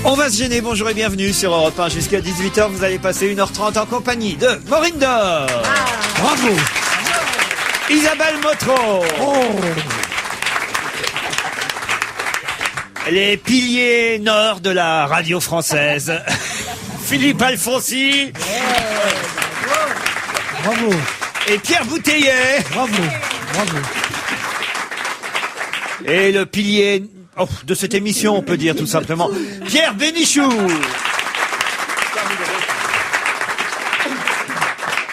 On va se gêner, bonjour et bienvenue sur Europe 1. Jusqu'à 18h, vous allez passer 1h30 en compagnie de Maureen Dor. Bravo. Isabelle Motro. Les piliers nord de la radio française. Philippe Alfonsi. Bravo. Et Pierre Bouteillet. Bravo. Bravo. Et le pilier de cette émission, on peut dire tout simplement, Pierre Bénichou.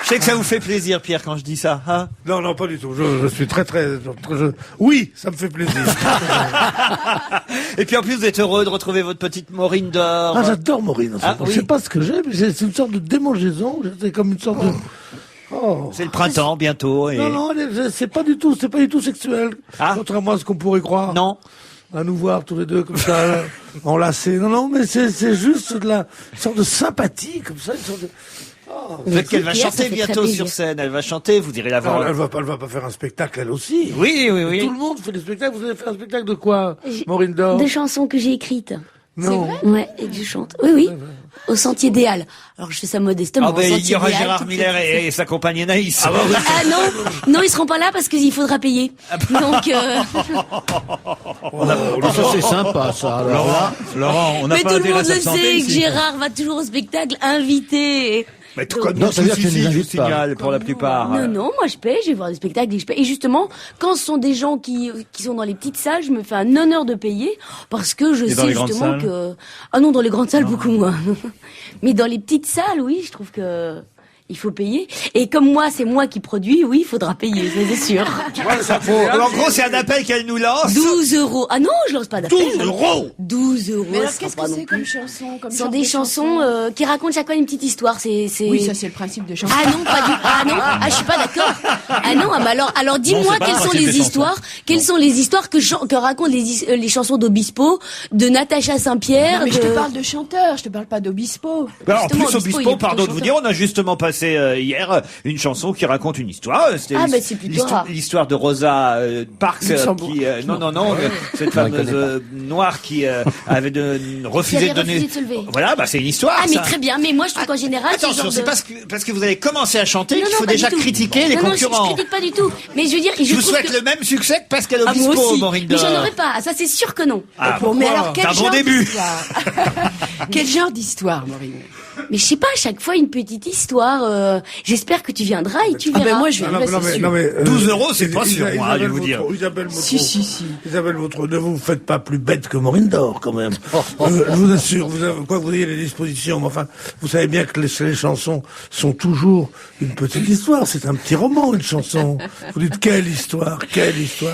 Je sais que ça vous fait plaisir, Pierre, quand je dis ça. Hein, non, non, pas du tout. Je suis très... Oui, ça me fait plaisir. Et puis en plus, vous êtes heureux de retrouver votre petite Maureen Dor. Ah, j'adore Maureen. En fait. Oui. Je sais pas ce que j'ai, mais c'est une sorte de démangeaison. C'est comme une sorte de... Oh. C'est le printemps bientôt. Et... Non, c'est pas du tout sexuel. Ah. Contrairement à ce qu'on pourrait croire. Non. À nous voir tous les deux comme ça, enlacés. Non, mais c'est juste de la une sorte de sympathie, comme ça, une sorte de... Oh. Peut-être qu'elle va chanter bientôt sur scène. Elle va chanter, vous irez la voir. Elle va pas faire un spectacle, elle aussi. Oui. Tout le monde fait des spectacles. Vous allez faire un spectacle de quoi, Maureen Dor? De chansons que j'ai écrites. Non. Ouais, et que je chante. Oui. Au Sentier des Halles. Alors je fais ça modestement. Ah ben, il y aura Sentier des Gérard Halles, Miller et sa compagne Anaïs. Ah non, ils seront pas là parce qu'il faudra payer. Donc. Ça c'est sympa ça. Alors Laurent, on n'a Mais pas tout le intérêt à monde le s'absenter sait que ici. Gérard va toujours au spectacle invité. Mais tout comme Non, nous ça veut dire que tu ici, nous je vous invites pas. signale pour la plupart. Non, moi je paye, je vais voir des spectacles et je paye. Et justement, quand ce sont des gens qui sont dans les petites salles, je me fais un honneur de payer parce que je Et dans sais les grandes justement salles que... Ah non, dans les grandes salles, beaucoup moins. Mais dans les petites salles, oui, je trouve que... Il faut payer. Et comme moi, c'est moi qui produis, oui, il faudra payer, ça, c'est sûr. En gros, c'est un appel qu'elle nous lance. 12 €. Ah non, je lance pas d'appel. 12 €. 12 €. Mais alors, ce qu'est-ce sera que pas c'est non comme plus. chanson comme Ce sont genre des de chansons qui racontent chacun une petite histoire. Oui, ça c'est le principe de chanson. Ah non, pas du. Ah non, je suis pas d'accord. Ah non, bah alors dis-moi c'est pas quelles le sont principe les des histoires, quelles sont les histoires que racontent les chansons d'Obispo, de Natacha Saint-Pierre. Non, mais je te parle de chanteur, je te parle pas d'Obispo. En Justement, plus, Obispo, il y Obispo, a pardon de plutôt vous dire, on a justement passé hier une chanson qui raconte une histoire. C'était Ah, bah, c'est plutôt rare. l'histoire de Rosa Parks, Luxembourg. qui cette fameuse noire qui avait refusé de donner. refusé de se lever. Voilà, bah c'est une histoire. Ah mais ça. très bien, mais moi je trouve qu'en général. ce Attention, genre c'est de- parce que vous allez commencer à chanter Non, qu'il non, faut pas déjà du tout. critiquer les Non, concurrents. je critique pas du tout. Mais je veux dire, Je vous trouve souhaite que... le même succès que Pascal Ah, moi Obispo, aussi. Maureen Mais Dor. j'en aurais pas. Ça c'est sûr que non. Ah, Bon, mais alors c'est quel un bon genre début. d'histoire Quel genre d'histoire, Maureen? Mais je sais pas, à chaque fois une petite histoire. J'espère que tu viendras et tu Ah verras. ben moi je viendrai, c'est sûr. 12 €, c'est pas sûr, moi, allez vous dire. Isabelle Motro. Si. Isabelle Motro, ne vous faites pas plus bête que Maureen Dor, quand même. Je vous assure, vous ayez les dispositions, mais enfin, vous savez bien que les chansons sont toujours une petite histoire. C'est un petit roman, une chanson. Vous dites, quelle histoire?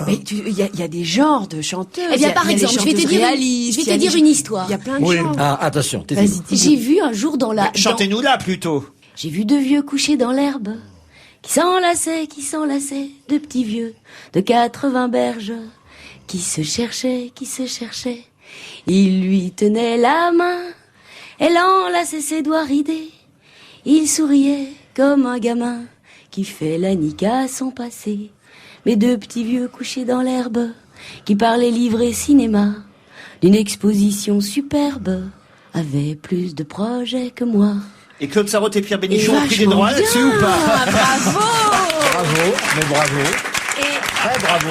Mais il y a des genres de chanteuses. Eh bien, Il y a- par il y a les exemple, je vais te chanteuses dire réalistes, il y a une histoire. Il y a plein de Oui. genres. Ah, attention, t'es Vas-y, J'ai vu un jour dans la. Chantez-nous là plutôt. J'ai vu deux vieux couchés dans l'herbe, qui s'enlaçaient, de petits vieux de 80 berges, qui se cherchaient. Il lui tenait la main, elle enlaçait ses doigts ridés. Il souriait comme un gamin qui fait la nique à son passé. Mes deux petits vieux couchés dans l'herbe, qui parlaient livre et cinéma, d'une exposition superbe, avaient plus de projets que moi. Et Claude Sarraute et Pierre Bénichou ont pris des Vachement droits bien. là-dessus ou pas? Bravo. bravo. Et, Très bravo.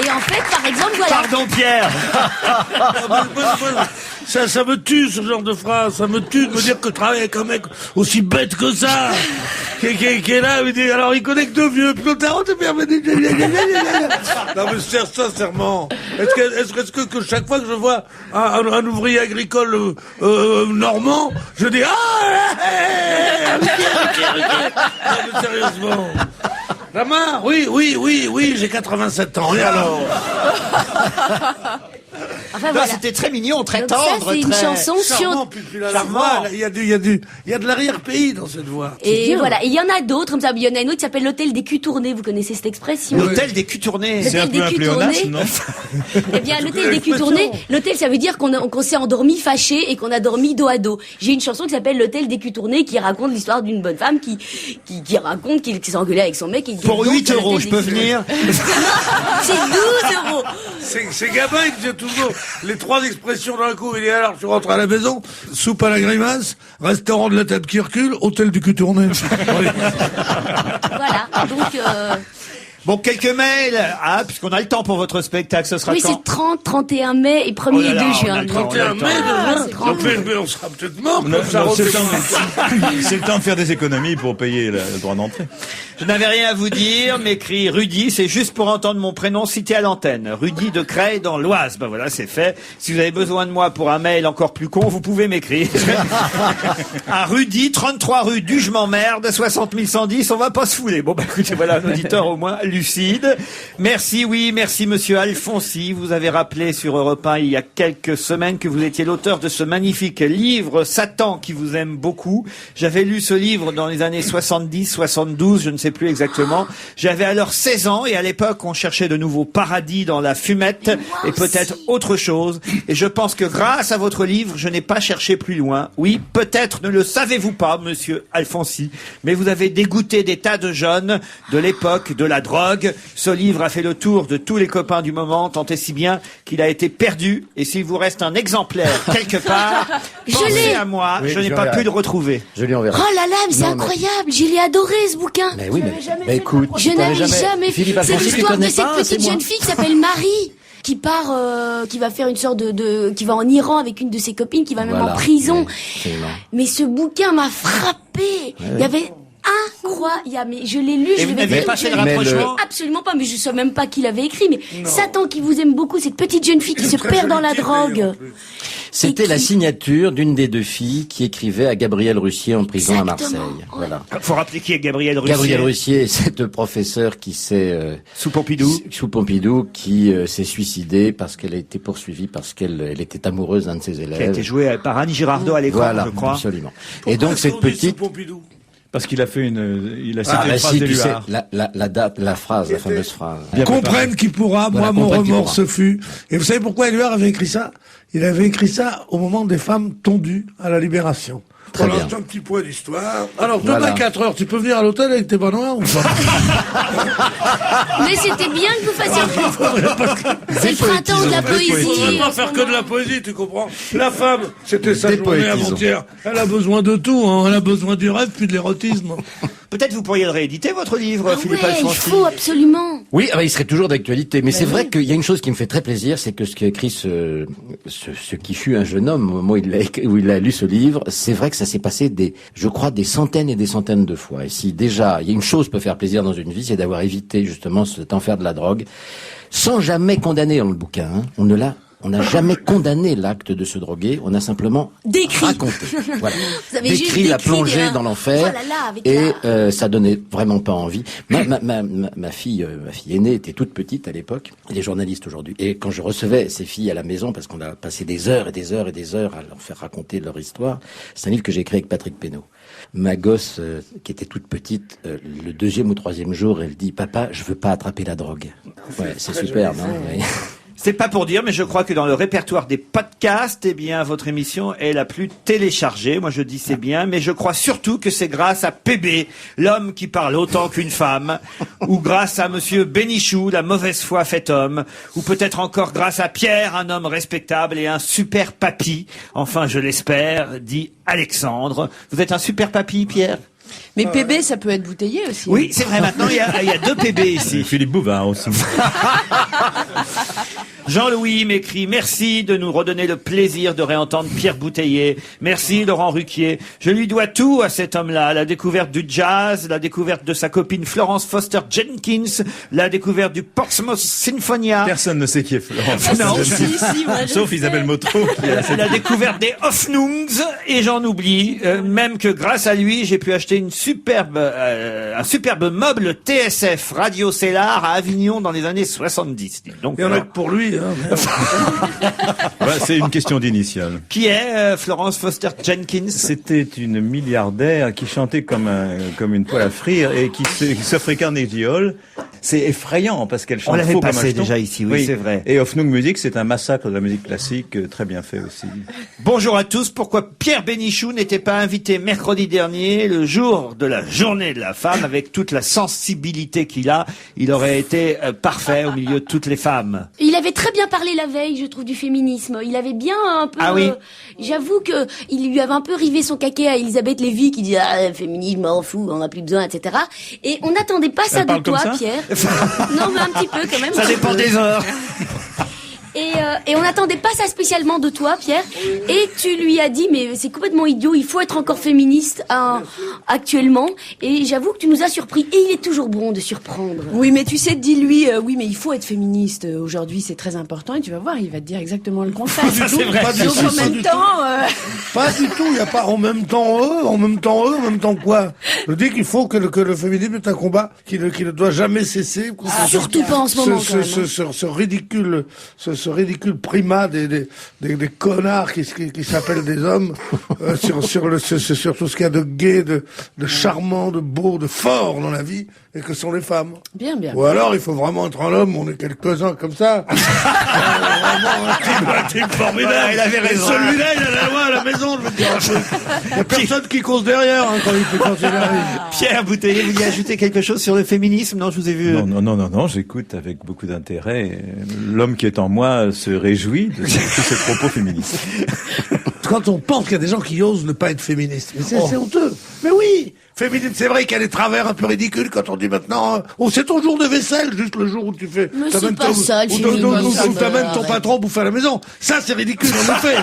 et en fait, par exemple, voilà. Pardon Pierre. Ça me tue, ce genre de phrase. Ça me tue de me dire que je travaille avec un mec aussi bête que ça. qui est là, il dit, alors il connaît que deux vieux. Puis l'autre, non, mais sincèrement. Est-ce que chaque fois que je vois un ouvrier agricole, normand, je dis, ok. Non, mais sérieusement. La main, oui, j'ai 87 ans. Et alors? Enfin, Non, voilà. c'était très mignon, très Donc tendre. ça, c'est une très... chanson Charmant, sur... puis la voix, il y a de l'arrière-pays dans cette voix. Et voilà. Et il y en a d'autres, comme ça. Il y en a une autre qui s'appelle l'hôtel des culs tournés. Vous connaissez cette expression? L'hôtel des culs tournés. C'est un peu un Des culs pléonasme, tournés. non? Eh bien, l'hôtel des culs tournés. L'hôtel, ça veut dire qu'on s'est endormi fâché et qu'on a dormi dos à dos. J'ai une chanson qui s'appelle l'hôtel des culs tournés qui raconte l'histoire d'une bonne femme qui raconte qu'il s'est engueulé avec son mec et Pour 8 €, je peux venir. C'est 12 €. C'est Gabin qui dit toujours, les 3 expressions d'un coup. Il dit alors, je rentre à la maison, soupe à la grimace, restaurant de la table qui recule, hôtel du cul tourné. Voilà. Donc, Bon, quelques mails. Ah, puisqu'on a le temps pour votre spectacle, ce sera oui, quand c'est 30, 31 mai et 1er Oh là là, et 2 on a juin. le temps. 31 mai, Ah, déjà. c'est Donc, mais on sera peut-être mort. Non, comme ça, c'est refait- c'est le temps de faire des économies pour payer le droit d'entrée. Je n'avais rien à vous dire, m'écrit Rudy, c'est juste pour entendre mon prénom cité à l'antenne. Rudy de Creil dans l'Oise. Ben voilà, c'est fait. Si vous avez besoin de moi pour un mail encore plus con, vous pouvez m'écrire. À Rudy, 33 rue du Je m'emmerde, 60 110, on va pas se fouler. Bon, bah écoutez, voilà un auditeur au moins lucide. Merci, oui, merci monsieur Alfonsi. Vous avez rappelé sur Europe 1 il y a quelques semaines que vous étiez l'auteur de ce magnifique livre Satan qui vous aime beaucoup. J'avais lu ce livre dans les années 70, 72, je ne sais plus exactement. J'avais alors 16 ans et à l'époque on cherchait de nouveaux paradis dans la fumette et peut-être autre chose. Et je pense que grâce à votre livre, je n'ai pas cherché plus loin. Oui, peut-être ne le savez-vous pas, monsieur Alfonsi, mais vous avez dégoûté des tas de jeunes de l'époque de la drogue. Ce livre a fait le tour de tous les copains du moment, tant et si bien qu'il a été perdu. Et s'il vous reste un exemplaire quelque part, Je pensez l'ai. à moi, Oui, je n'ai je pas regarde. pu le retrouver. Je lui enverrai. Oh là là, mais c'est Non, mais- incroyable. Je l'ai adoré, ce bouquin. Mais oui, mais écoute, Je tu n'avais connais jamais. Philippe C'est Alfonsi, tu l'histoire de connais cette pas, c'est petite moi. jeune fille qui s'appelle Marie, qui part, qui va faire une sorte qui va en Iran avec une de ses copines, qui va même Voilà. en prison. Oui, absolument. Mais ce bouquin m'a frappé. Il y avait incroyable. Mais je l'ai lu, Et je vous l'ai n'avez vu, pas fait je le l'ai- rapprochement Absolument pas, mais je sais même pas qui l'avait écrit. Mais Satan qui vous aime beaucoup, cette petite jeune fille qui se Très perd dans joli la titre, d'ailleurs, en drogue. plus. C'était Et la qui- signature d'une des 2 filles qui écrivait à Gabriel Russier en prison à Marseille. Exactement, ouais. Voilà. Faut rappeler qui est Gabriel Russier. Gabriel Russier, cette professeure qui s'est Sous Pompidou. sous Pompidou, qui s'est suicidée parce qu'elle a été poursuivie parce qu'elle était amoureuse d'un de ses Qui a élèves. été joué par Annie Girardot à l'écran, Voilà, je crois. absolument. Pourquoi Et donc est-ce cette qu'on dit petite, sous Pompidou Parce qu'il a fait il a cité ah une bah phrase si, tu sais, d'Éluard. la date, la phrase, la fameuse phrase. Bien Comprenne qui pourra, Voilà, moi mon comprenne qui remords pourra. ce fut. Et vous savez pourquoi Éluard avait écrit ça? Il avait écrit ça au moment des femmes tondues à la Libération. Très Voilà, bien. c'est un petit point d'histoire. Alors, demain Voilà. 4h, tu peux venir à l'hôtel avec tes banois ou pas? Mais c'était bien que vous fassiez. C'est le printemps de la On poésie. va pas faire que de la poésie, tu comprends? La femme, c'était sa Des journée poétisons. avant-hier. Elle a besoin de tout, hein. Elle a besoin du rêve puis de l'érotisme. Peut-être vous pourriez le rééditer, votre livre, Ah Philippe ouais, il Alfonsi. faut absolument. Oui, ah bah, il serait toujours d'actualité. Mais c'est vrai qu'il y a une chose qui me fait très plaisir, c'est que ce qu'a écrit ce qui fut un jeune homme au moment où il a lu ce livre, c'est vrai que ça s'est passé je crois, des centaines et des centaines de fois. Et si déjà, il y a une chose qui peut faire plaisir dans une vie, c'est d'avoir évité justement cet enfer de la drogue, sans jamais condamner dans le bouquin, hein. On n'a jamais condamné l'acte de se droguer, on a simplement Décrit. raconté. Voilà. Vous avez juste Décrit la décrit plongée des- dans l'enfer. Oh là là, avec Et la- ça donnait vraiment pas envie. Ma fille aînée était toute petite à l'époque. Elle est journaliste aujourd'hui. Et quand je recevais ces filles à la maison, parce qu'on a passé des heures et des heures et des heures à leur faire raconter leur histoire, c'est un livre que j'ai écrit avec Patrick Pénaud. Ma gosse, qui était toute petite, le 2e ou 3e jour, elle dit « Papa, je veux pas attraper la drogue ». Ouais, c'est superbe, hein. Ouais. C'est pas pour dire, mais je crois que dans le répertoire des podcasts, eh bien, votre émission est la plus téléchargée. Moi, je dis c'est bien, mais je crois surtout que c'est grâce à PB, l'homme qui parle autant qu'une femme, ou grâce à monsieur Bénichou, la mauvaise foi faite homme, ou peut-être encore grâce à Pierre, un homme respectable et un super papy. Enfin, je l'espère, dit Alexandre. Vous êtes un super papy, Pierre? Mais PB, ça peut être bouteillé aussi. Oui, c'est vrai, maintenant, il y a 2 PB ici. Philippe Bouvard aussi. Jean-Louis m'écrit « Merci de nous redonner le plaisir de réentendre Pierre Bouteiller. Merci Laurent Ruquier. Je lui dois tout à cet homme-là. La découverte du jazz, la découverte de sa copine Florence Foster Jenkins, la découverte du Portsmouth Sinfonia, Personne ne sait qui est Florence. Non. Si, moi, je Sauf sais. Isabelle Motro. la découverte des Hoffnungs, et j'en oublie. Même que grâce à lui, j'ai pu acheter un superbe meuble TSF Radio Cellar à Avignon dans les années 70. Donc, Il y en a que pour lui, hein. Ouais, c'est une question d'initiale. qui est Florence Foster Jenkins? C'était une milliardaire qui chantait comme une poêle à frire et qui s'offrait Carnegie Hall. c'est effrayant parce qu'elle chante On l'avait faux comme un passé jeton. déjà ici, oui, c'est vrai. Et Hoffnung Music, c'est un massacre de la musique classique, très bien fait aussi. Bonjour à tous. Pourquoi Pierre Bénichou n'était pas invité mercredi dernier, le jour de la journée de la femme, avec toute la sensibilité qu'il a? Il aurait été parfait au milieu de toutes les femmes. Il avait très bien parlé la veille, je trouve, du féminisme. Il avait bien un peu... Ah oui. J'avoue que il lui avait un peu rivé son caquet à Elisabeth Lévy qui dit le féminisme, on fout, on n'a plus besoin, etc. Et on n'attendait pas ça Elle de parle comme toi, ça Pierre. Non, mais un petit peu quand même. Ça dépend des heures. Et on n'attendait pas ça spécialement de toi, Pierre. Et tu lui as dit, mais c'est complètement idiot, il faut être encore féministe actuellement. Et j'avoue que tu nous as surpris. Et il est toujours bon de surprendre. Oui, mais tu sais, dis-lui, oui, mais il faut être féministe. Aujourd'hui, c'est très important. Et tu vas voir, il va te dire exactement le contraire. Ça, c'est vrai. Pas du Donc, tout, en pas même du temps, Pas du tout, il n'y a pas en même temps eux, en même temps quoi. Je dis qu'il faut que le féminisme est un combat qui ne doit jamais cesser. Surtout pas en ce moment, quand même, hein. Ce ridicule primat des connards qui s'appellent des hommes, sur tout ce qu'il y a de gai, de charmant, de beau, de fort dans la vie, et que sont les femmes. bien. Ou alors, il faut vraiment être un homme, on est quelques-uns comme ça. Vraiment un type formidable. Voilà, il avait raison. Et celui-là, il a la loi à la maison, je veux dire un truc. Il n'y a personne qui cause derrière, hein, quand il arrive. Pierre Bouteiller, vous y ajoutez quelque chose sur le féminisme? Non, je vous ai vu. Non, j'écoute avec beaucoup d'intérêt. L'homme qui est en moi se réjouit de tous ces propos féministes. Quand on pense qu'il y a des gens qui osent ne pas être féministes, mais c'est honteux. Mais oui, féministe, c'est vrai qu'il y a des travers un peu ridicules quand on dit maintenant, c'est ton jour de vaisselle, juste le jour où tu fais. Mais c'est t'amènes pas ça, le féminisme. Ou t'amènes ton Arrête. patron bouffer à la maison. Ça, c'est ridicule, en effet.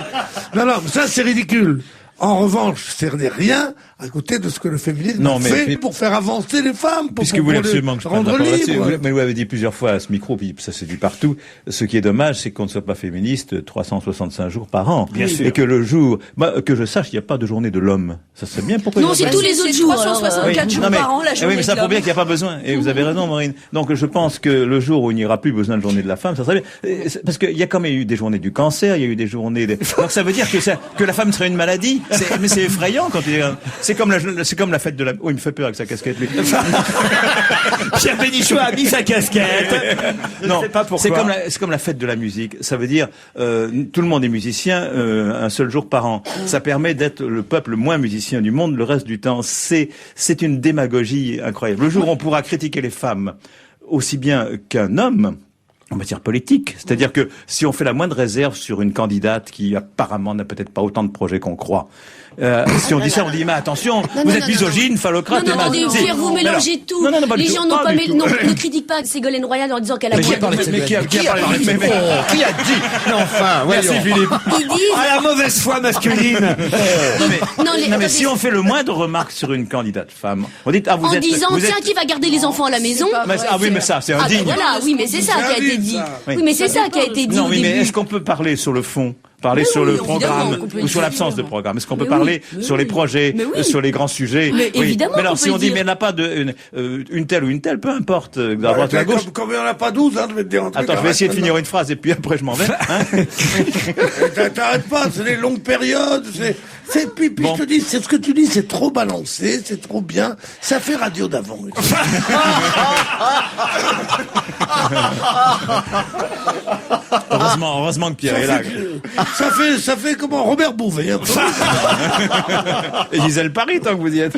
Non, ça, c'est ridicule. En revanche, c'est rien à côté de ce que le féminisme fait pour faire avancer les femmes, Puisque vous voulez absolument que je prenne la rendre parole là-dessus, libre. mais vous l'avez dit plusieurs fois à ce micro, puis ça se dit partout. Ce qui est dommage, c'est qu'on ne soit pas féministe 365 jours par an. Bien sûr. Et que le jour, que je sache, il n'y a pas de journée de l'homme. Ça serait bien. Pourquoi Non, il y a c'est pas tous de- les autres jours. 364 jours Non, mais- par an, la eh journée oui, mais ça de prouve bien l'homme. qu'il n'y a pas besoin. Et vous avez raison, Maureen. Donc, je pense que le jour où il n'y aura plus besoin de journée de la femme, ça serait bien. Parce qu'il y a quand même eu des journées du cancer, il y a eu des journées donc ça veut dire que la femme serait une maladie. Mais c'est effrayant quand il c'est comme la fête de la, oh, il me fait peur avec sa casquette, lui. Pierre Bénichou a mis sa casquette. Je ne Non, sais pas pourquoi. c'est comme la fête de la musique. Ça veut dire tout le monde est musicien un seul jour par an. Ça permet d'être le peuple le moins musicien du monde le reste du temps. C'est une démagogie incroyable. Le jour où on pourra critiquer les femmes aussi bien qu'un homme en matière politique, c'est-à-dire que si on fait la moindre réserve sur une candidate qui apparemment n'a peut-être pas autant de projets qu'on croit, si on dit ça, on dit mais attention, vous êtes misogyne, phallocrate, Non, attendez, Si. Pierre, vous Mais mélangez alors- tout. Non, pas du Les tout. gens n'ont Pas pas du tout. ne critiquent pas Ségolène Royal en disant qu'elle a Mais beaucoup qui a parlé de Mais qui a parlé Qui a dit? Mais enfin, Merci voyons. Philippe. Ils disent... Ah, la mauvaise foi masculine. Non mais, Non, mais si on fait le moindre remarque sur une candidate femme, on dit vous En êtes disant, vous tiens, êtes qui va garder les enfants à la maison? pas mais, vrai, ah oui mais ça c'est Ah ben indigne. voilà, oui, mais c'est ça qui a été dit. ça. Oui, mais c'est ça qui a été dit Non au mais début. est-ce qu'on peut parler sur le fond? Parler sur oui, le évidemment, programme qu'on peut ou sur dire. l'absence de programme. Est-ce qu'on peut Mais parler oui, sur les projets, Mais oui. sur les grands sujets? Mais évidemment Mais alors qu'on si peut on le dit dire. mais il n'y en a pas une telle ou une telle, peu importe, à droite ou à gauche. Comme il n'y en a pas 12, je vais te dire un truc. Attends, je vais essayer de finir une phrase et puis après je m'en vais. Hein. T'arrêtes pas, c'est des longues périodes, puis Bon. je te dis, c'est ce que tu dis, c'est trop balancé, c'est trop bien, ça fait radio d'avant. Heureusement que Pierre est là. Ça fait comment Robert Bouvet. Hein. Et Gisèle Paris tant que vous y êtes.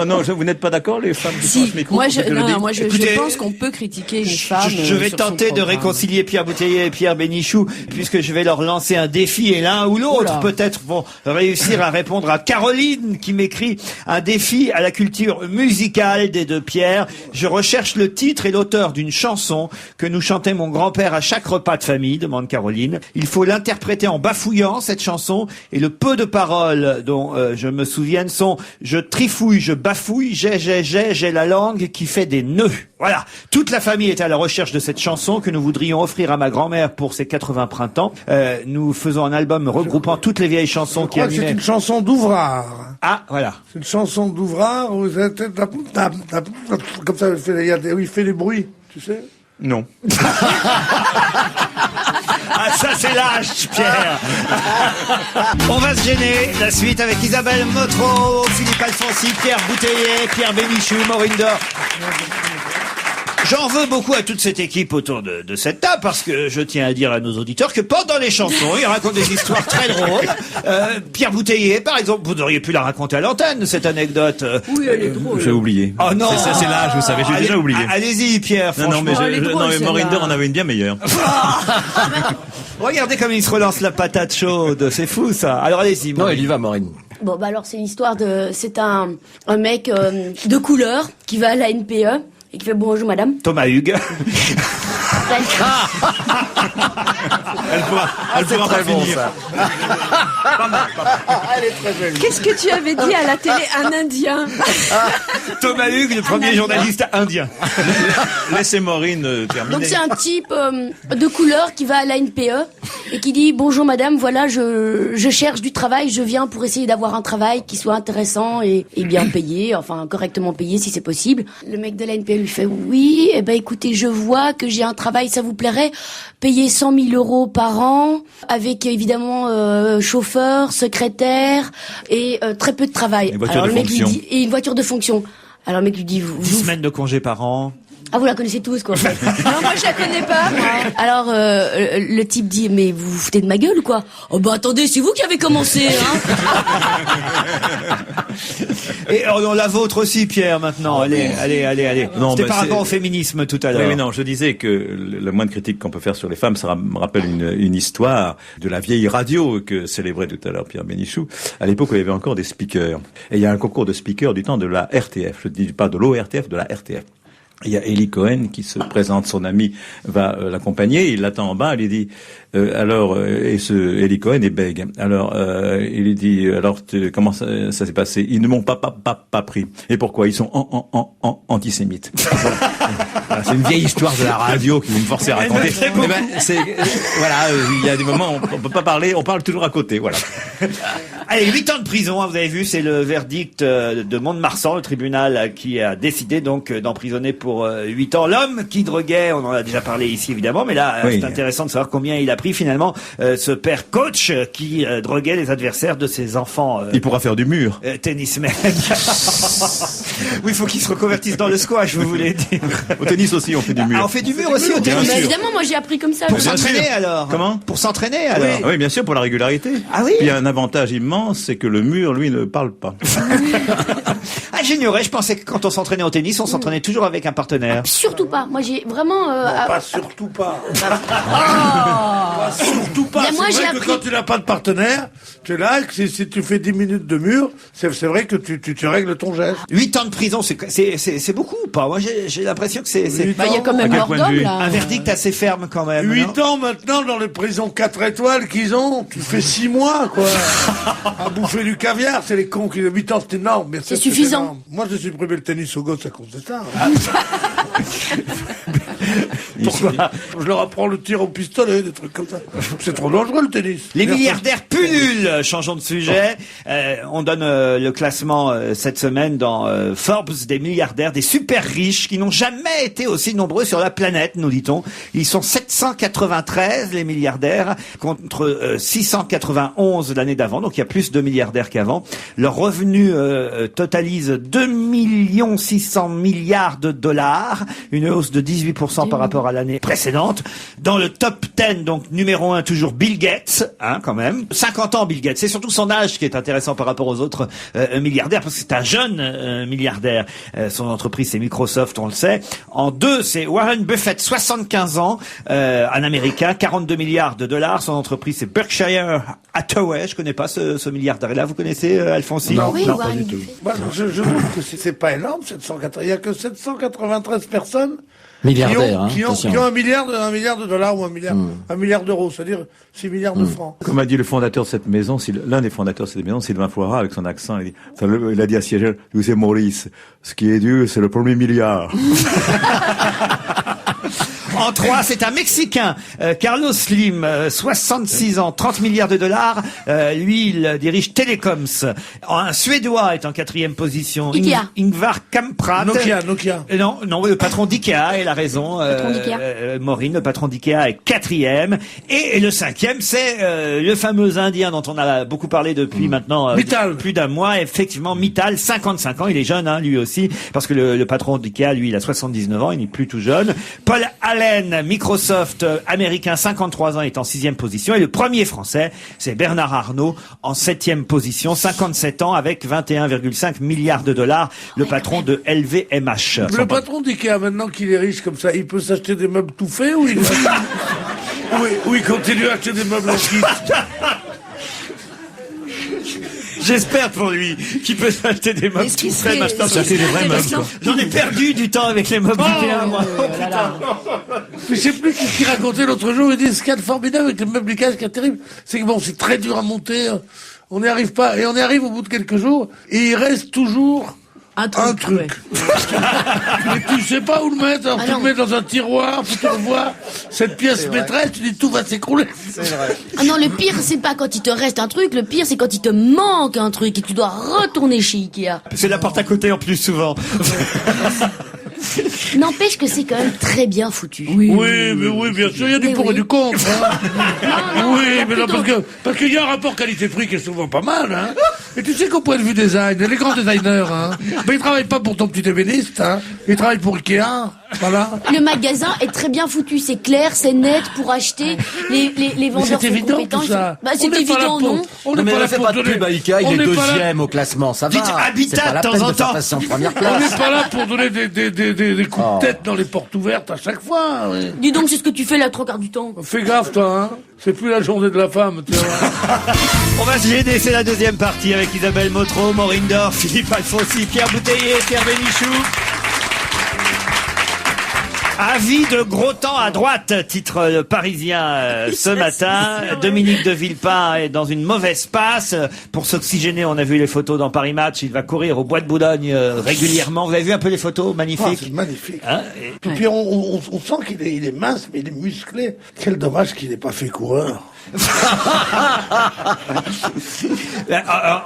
Non, vous n'êtes pas d'accord les femmes qui Si, font ce micro, moi, je te le dis. je Écoutez, pense qu'on peut critiquer une femme. Je vais sur son tenter de programme. réconcilier Pierre Bouteiller et Pierre Bénichou, puisque je vais leur lancer un défi et l'un ou l'autre Oula. peut-être vont réussir à répondre à Caroline qui m'écrit un défi à la culture musicale des deux Pierre. Je recherche le titre et l'auteur d'une chanson que nous chantait mon grand-père à chaque repas de famille, demande Caroline. Il faut l'interpréter en bafouillant cette chanson et le peu de paroles dont je me souvienne sont je trifouille, je bafouille, j'ai la langue qui fait des nœuds. Voilà. Toute la famille est à la recherche de cette chanson que nous voudrions offrir à ma grand-mère pour ses 80 printemps. Nous faisons un album regroupant toutes les vieilles chansons Je qui crois que c'est animaient. une chanson d'Ouvrard. Ah, voilà. C'est une chanson d'Ouvrard où comme ça, où il fait des bruits, tu sais. Non. Ah, ça c'est lâche, Pierre. On va se gêner. La suite avec Isabelle Motro, Philippe Alfonsi, Pierre Bouteiller, Pierre Bénichou, Maureen Dor. J'en veux beaucoup à toute cette équipe autour de cette table parce que je tiens à dire à nos auditeurs que pendant les chansons, ils racontent des histoires très drôles. Pierre Bouteiller, par exemple, vous auriez pu la raconter à l'antenne, cette anecdote. Oui, elle est drôle. J'ai oublié. Oh non. C'est l'âge, vous savez, j'ai déjà oublié. Allez-y, Pierre. Non, mais elle est drôle, Morinder celle-là. en avait une bien meilleure. Regardez comme il se relance la patate chaude. C'est fou, ça. Alors, allez-y. Non, elle y va, Maureen. Bon, bah alors c'est une histoire c'est un mec de couleur qui va à la NPE et qui fait bonjour madame. Thomas Hugues. Elle pourra pas finir. Qu'est-ce que tu avais dit à la télé? Un Indien. Thomas Hugues, le premier journaliste indien. Laissez Maureen terminer. Donc c'est un type de couleur qui va à la NPE et qui dit bonjour madame, voilà je cherche du travail, je viens pour essayer d'avoir un travail qui soit intéressant et bien payé, enfin correctement payé si c'est possible. Le mec de la NPE lui fait oui, eh ben écoutez, je vois que j'ai un travail, ça vous plairait, payer 100 000 euros par an avec évidemment chauffeur, secrétaire et très peu de travail. Une voiture Alors de le mec lui fonction. dit et une voiture de fonction. Alors le mec lui dit 10 semaines de congé par an. ah, vous la connaissez tous, quoi. Non, moi je la connais pas. Moi. Alors, le type dit, mais vous vous foutez de ma gueule ou quoi? Oh bah attendez, c'est vous qui avez commencé, hein. Et oh, la vôtre aussi, Pierre, maintenant. Allez. Non, C'était bah, par c'est- rapport au féminisme tout à l'heure. Oui, mais non, je disais que le moins de critique qu'on peut faire sur les femmes, ça me rappelle une histoire de la vieille radio que célébrait tout à l'heure Pierre Bénichou, à l'époque où il y avait encore des speakers. Et il y a un concours de speakers du temps de la RTF. Je ne dis pas de l'ORTF, de la RTF. Il y a Eli Cohen qui se présente, son ami va l'accompagner, il l'attend en bas, il lui dit et ce Eli Cohen est bègue. Alors il lui dit comment ça s'est passé? Ils ne m'ont pas pris. Et pourquoi? Ils sont antisémites. Voilà, c'est une vieille histoire de la radio qui vous me forcez à raconter. Eh ben, il y a des moments où on peut pas parler, on parle toujours à côté, voilà. Allez, 8 ans de prison, hein, vous avez vu, c'est le verdict de Mont-de-Marsan, le tribunal qui a décidé donc d'emprisonner pour 8 ans l'homme qui droguait, on en a déjà parlé ici évidemment, mais là Oui. c'est intéressant de savoir combien il a pris finalement ce père coach qui droguait les adversaires de ses enfants Il pourra faire du mur. tennismen. Oui, il faut qu'il se reconvertisse dans le squash, vous voulez dire. Au tennis aussi, on fait du mur. Ah, on fait du mur aussi au Bien tennis. Bah, sûr. évidemment, moi j'ai appris comme ça. Pour Bien s'entraîner sûr. alors. Comment? Pour s'entraîner alors. Oui, bien sûr, pour la régularité. Ah oui? Il y a un avantage immense, c'est que le mur, lui, ne parle pas. Ah, j'ignorais, je pensais que quand on s'entraînait au tennis, on s'entraînait toujours avec un partenaire. Surtout pas. Moi j'ai vraiment. Pas surtout pas. Oh. Pas surtout pas. Mais moi, C'est j'ai vrai que appris- quand tu n'as pas de partenaire, tu es là, que si tu fais 10 minutes de mur, c'est vrai que tu règles ton geste. 8 ans de prison, c'est beaucoup ou pas? Moi, j'ai l'impression que c'est Bah, il y a quand même À quel mort point de d'homme vue là. un verdict assez ferme quand même. 8 ans maintenant dans les prisons 4 étoiles qu'ils ont, tu fais 6 mois quoi. À bouffer du caviar, c'est les cons qui 8 ans c'est énorme. Bien sûr, C'est suffisant. énorme. Moi j'ai supprimé le tennis aux gosses à cause de ça. Pourquoi? Je leur apprends le tir au pistolet, des trucs comme ça. C'est trop dangereux le tennis. Les milliardaires pullulent. Changeons de sujet. On donne le classement cette semaine dans Forbes des milliardaires, des super riches qui n'ont jamais été aussi nombreux sur la planète, nous dit-on. Ils sont 793 les milliardaires contre 691 l'année d'avant. Donc il y a plus de milliardaires qu'avant. Leur revenu totalise 2 600 milliards de dollars, une hausse de 18% par rapport à l'année précédente. Dans le top 10, donc numéro 1, toujours Bill Gates, hein, quand même. 50 ans Bill Gates. C'est surtout son âge qui est intéressant par rapport aux autres milliardaires, parce que c'est un jeune milliardaire. Son entreprise, c'est Microsoft, on le sait. En 2, c'est Warren Buffett, 75 ans, un Américain, 42 milliards de dollars. Son entreprise, c'est Berkshire Hathaway. Je connais pas ce milliardaire-là. Vous connaissez, Alphonsine? Oui, non, Warren pas du tout. Buffett. Moi, je trouve que c'est pas énorme, 780. Il y a que 793 personnes Milliardaire, qui ont attention. un milliard de dollars ou un milliard d'euros, c'est-à-dire 6 milliards de francs. Comme a dit le fondateur de cette maison, l'un des fondateurs de cette maison, Sylvain Floirat, avec son accent, il a dit à Siegel, vous c'est Maurice, ce qui est dur, c'est le premier milliard. En 3, c'est un Mexicain, Carlos Slim, 66 ans, 30 milliards de dollars. Lui, il dirige Telecoms. Un Suédois est en 4e position. Ikea. Ingvar Kamprad. Nokia. Non, le patron d'Ikea, elle a raison. Patron d'Ikea. Maureen, le patron d'Ikea, est 4e. Et le 5e, c'est le fameux Indien dont on a beaucoup parlé depuis maintenant Mittal. plus d'un mois. Effectivement, Mittal, 55 ans. Il est jeune, lui aussi, parce que le patron d'Ikea, lui, il a 79 ans. Il n'est plus tout jeune. Paul Allen, Microsoft, américain, 53 ans, est en 6e position. Et le premier français, c'est Bernard Arnault, en 7e position, 57 ans, avec 21,5 milliards de dollars. Le patron de LVMH. Le patron d'Ikea, maintenant qu'il est riche comme ça, il peut s'acheter des meubles tout faits ou ou il continue à acheter des meubles en kit? J'espère pour lui qu'il peut s'acheter des meubles tout faits maintenant. S'acheter des vrais meubles, quoi. J'en ai perdu du temps avec les meubles Ikea, moi. Je sais plus ce qu'il racontait l'autre jour. Il dit, ce qu'il y a de formidable avec les meubles Ikea, ce qui est terrible, c'est que bon, c'est très dur à monter. On n'y arrive pas. Et on y arrive au bout de quelques jours. Et il reste toujours un truc. Ouais. Mais tu sais pas où le mettre. Alors Ah tu non. le mets dans un tiroir, puis tu revois cette pièce maîtresse, tu dis tout va s'écrouler. Ah non, le pire, c'est pas quand il te reste un truc, le pire, c'est quand il te manque un truc et que tu dois retourner chez Ikea. C'est la porte à côté en plus souvent. N'empêche que c'est quand même très bien foutu. Oui, bien sûr, il y a du Mais pour oui. et du contre. Hein. Non, Oui, mais non, plutôt- parce qu'il y a un rapport qualité-prix qui est souvent pas mal, hein. Et tu sais qu'au point de vue design, les grands designers, hein, ben ils travaillent pas pour ton petit ébéniste, hein. Ils travaillent pour Ikea, voilà. Le magasin est très bien foutu, c'est clair, c'est net pour acheter. Les Mais vendeurs c'est sont évident compétents. tout ça. Bah, c'est On n'est pas là évident, pour- non? On Non, n'est mais pas ne là fait pour pas de donner. pub à Ikea, on il est n'est pas là- deuxième au classement, ça va. Dites Habitat C'est pas la de temps peine en de faire temps. passer en première On place. n'est pas là pour donner des coups de tête dans les portes ouvertes à chaque fois. Oui. Dis donc, c'est ce que tu fais là trois quarts du temps. Fais gaffe, toi, hein. C'est plus la journée de la femme, tu vois. On va se gêner, c'est la deuxième partie avec Isabelle Motro, Maureen Dor, Philippe Alfonsi, Pierre Bouteiller, Pierre Bénichou. Avis de gros temps à droite, titre le Parisien ce matin. Dominique de Villepin est dans une mauvaise passe. Pour s'oxygéner, on a vu les photos dans Paris Match. Il va courir au Bois de Boulogne régulièrement. Vous avez vu un peu les photos? Ah, Magnifiques. c'est magnifique. Hein Et puis on sent qu'il est mince, mais il est musclé. Quel dommage qu'il n'ait pas fait coureur.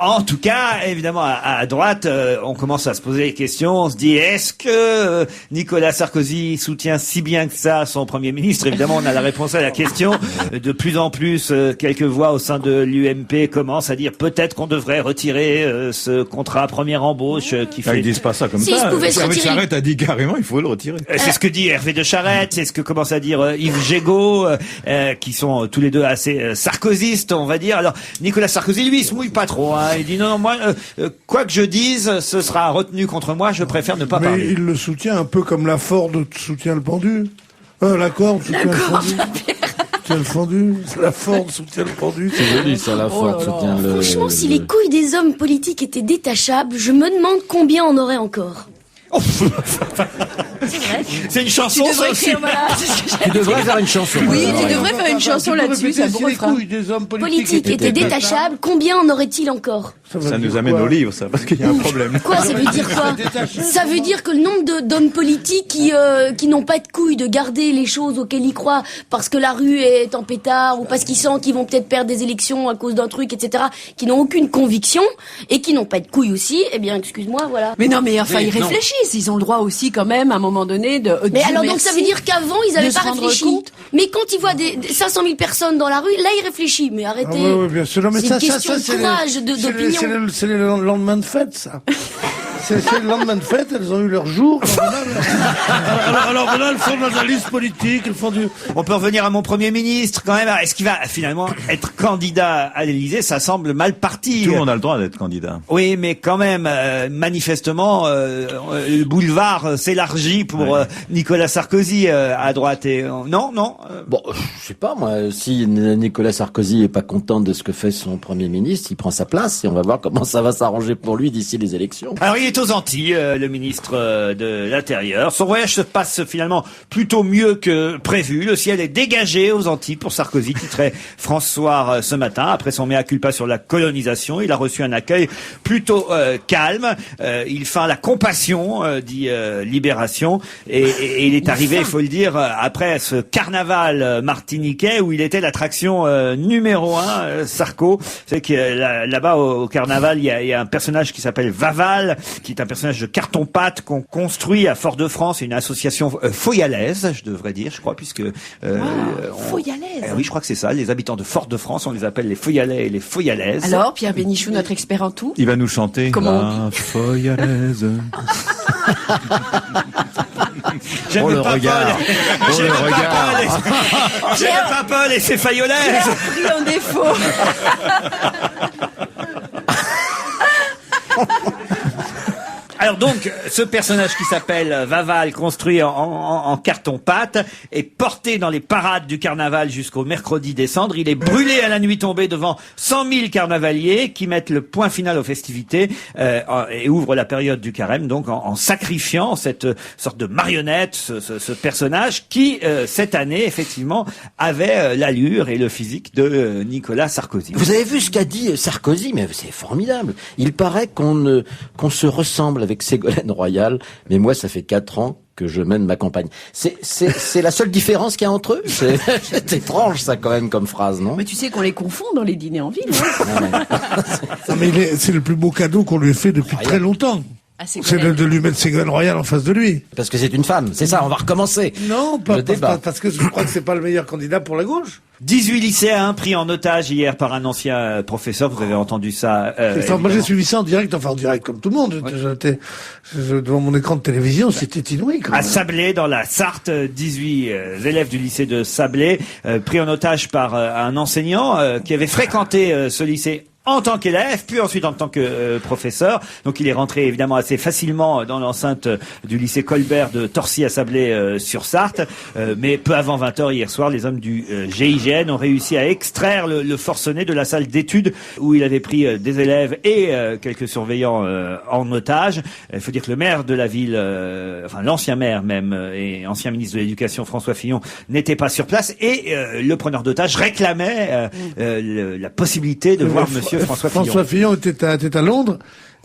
En tout cas, évidemment, à droite, on commence à se poser des questions. On se dit, est-ce que Nicolas Sarkozy soutient si bien que ça son Premier ministre? Évidemment, on a la réponse à la question. De plus en plus, quelques voix au sein de l'UMP commencent à dire peut-être qu'on devrait retirer ce contrat première embauche qui Ah, fait... ils disent pas ça comme Si, ça. ils pouvaient se Hervé de retirer. Charette a dit carrément, il faut le retirer. C'est ce que dit Hervé de Charette, c'est ce que commence à dire Yves Gégaud, qui sont tous les deux assez sarkozystes, on va dire. Alors, Nicolas Sarkozy, lui, il se mouille pas trop. Hein. Il dit non, moi, quoi que je dise, ce sera retenu contre moi, je préfère ne pas Mais parler. il le soutient un peu comme la Ford soutient le pendu. La corde soutient le pendu. Soutient le pendu. La Ford soutient le pendu. C'est joli, ça, la force soutient le... Franchement, si les couilles des hommes politiques étaient détachables, je me demande combien on aurait encore. C'est vrai. C'est une chanson, ça aussi. Tu devrais faire une chanson. Oui, alors. tu devrais faire une chanson Tu peux là-dessus, répéter, ça si vous les refera. couilles des hommes Politiques politiques étaient détachables, combien en aurait-il encore? Ça nous amène au livre, ça, parce qu'il y a un problème. Quoi, ça veut dire quoi? Ça veut dire que le nombre d'hommes politiques qui n'ont pas de couilles de garder les choses auxquelles ils croient parce que la rue est en pétard ou parce qu'ils sentent qu'ils vont peut-être perdre des élections à cause d'un truc, etc., qui n'ont aucune conviction et qui n'ont pas de couilles aussi, eh bien, excuse-moi, voilà. Mais non, mais enfin, Oui, ils non. réfléchissent. Ils ont le droit aussi, quand même, à un moment donné, de. Mais Dieu alors donc merci, ça veut dire qu'avant ils avaient de pas se rendre réfléchi. compte. Mais quand ils voient des 500 000 personnes dans la rue, là ils réfléchissent. Mais arrêtez. Ah oui, bien sûr. Non, mais C'est une question de c'est courage, c'est d'opinion. c'est le lendemain de fête, ça. C'est le lendemain de fête, elles ont eu leur jour. Alors là, elles font de l'analyse politique, elles font du... On peut revenir à mon Premier ministre quand même. Est-ce qu'il va finalement être candidat à l'Élysée? Ça semble mal parti. Tout le monde a le droit d'être candidat. Oui, mais quand même, manifestement, le boulevard s'élargit pour Nicolas Sarkozy à droite. Et non. Bon, je sais pas, moi, si Nicolas Sarkozy est pas content de ce que fait son Premier ministre, il prend sa place et on va voir comment ça va s'arranger pour lui d'ici les élections. Alors il est est aux Antilles, le ministre de l'Intérieur. Son voyage se passe finalement plutôt mieux que prévu. Le ciel est dégagé aux Antilles pour Sarkozy, titrait François ce matin. Après son mea culpa sur la colonisation, il a reçu un accueil plutôt calme. Il feint la compassion, dit Libération. Et il est arrivé, il faut le dire, après ce carnaval martiniquais où il était l'attraction numéro 1, Sarko. C'est que là-bas au carnaval, il y a un personnage qui s'appelle Vaval, qui est un personnage de carton-pâte qu'on construit à Fort-de-France, une association foyalaise, je devrais dire, je crois, puisque Foyalaise. oui, je crois que c'est ça. Les habitants de Fort-de-France, on les appelle les Foyalais et les Foyalaises. Alors, Pierre Bénichou, notre expert en tout. Il va nous chanter. Comment La foyalaise. J'aime le pas regard. Paul. J'aime pas Paul et ses Fayolaises. Pris en défaut. Alors donc, ce personnage qui s'appelle Vaval, construit en carton-pâte, est porté dans les parades du carnaval jusqu'au mercredi des Cendres. Il est brûlé à la nuit tombée devant 100 000 carnavaliers qui mettent le point final aux festivités et ouvrent la période du carême, donc en sacrifiant cette sorte de marionnette, ce personnage qui, cette année, effectivement, avait l'allure et le physique de Nicolas Sarkozy. Vous avez vu ce qu'a dit Sarkozy, mais c'est formidable. Il paraît qu'on se ressemble avec Ségolène Royal, mais moi ça fait 4 ans que je mène ma campagne. C'est la seule différence qu'il y a entre eux. C'est étrange ça quand même comme phrase, non? Mais tu sais qu'on les confond dans les dîners en ville. Hein. Non, mais c'est le plus beau cadeau qu'on lui ait fait depuis très longtemps. C'est de lui mettre Ségolène Royal en face de lui. Parce que c'est une femme, c'est ça, on va recommencer. Non, parce que je crois que c'est pas le meilleur candidat pour la gauche. 18 lycéens pris en otage hier par un ancien professeur, vous avez entendu ça. Moi j'ai suivi ça en direct comme tout le monde. Ouais. J'étais devant mon écran de télévision, c'était inouï. À Sablé, dans la Sarthe, 18 élèves du lycée de Sablé, pris en otage par un enseignant qui avait fréquenté ce lycée en tant qu'élève, puis ensuite en tant que professeur. Donc il est rentré évidemment assez facilement dans l'enceinte du lycée Colbert de Torcy à Sablé-sur-Sarthe. Mais peu avant 20h hier soir, les hommes du GIGN ont réussi à extraire le forcené de la salle d'études où il avait pris des élèves et quelques surveillants en otage. Il faut dire que le maire de la ville, enfin l'ancien maire même, et ancien ministre de l'Éducation François Fillon, n'était pas sur place. Et le preneur d'otage réclamait la possibilité de voir monsieur François Fillon était à Londres.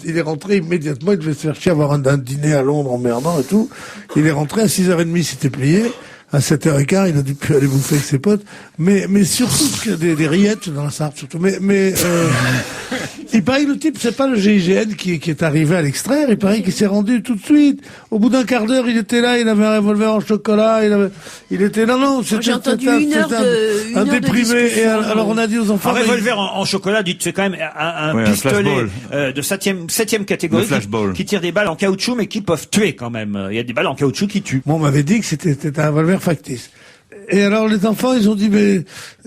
Il est rentré immédiatement, il devait se faire chier avoir un dîner à Londres emmerdant et tout. Il est rentré à 6h30, c'était plié. À 7h15, il a dû plus aller bouffer avec ses potes. Mais surtout, des rillettes dans la Sarthe, surtout. Il paraît que le type, c'est pas le GIGN qui est arrivé à l'extraire, il paraît qu'il s'est rendu tout de suite. Au bout d'un quart d'heure, il était là, il avait un revolver en chocolat, il était, c'était j'ai entendu un déprimé. Et alors on a dit aux enfants. Un revolver en chocolat, dites, c'est quand même un pistolet de 7e catégorie qui tire des balles en caoutchouc, mais qui peuvent tuer quand même. Il y a des balles en caoutchouc qui tuent. Moi, on m'avait dit que c'était un revolver factice. Et alors les enfants, ils ont dit, mais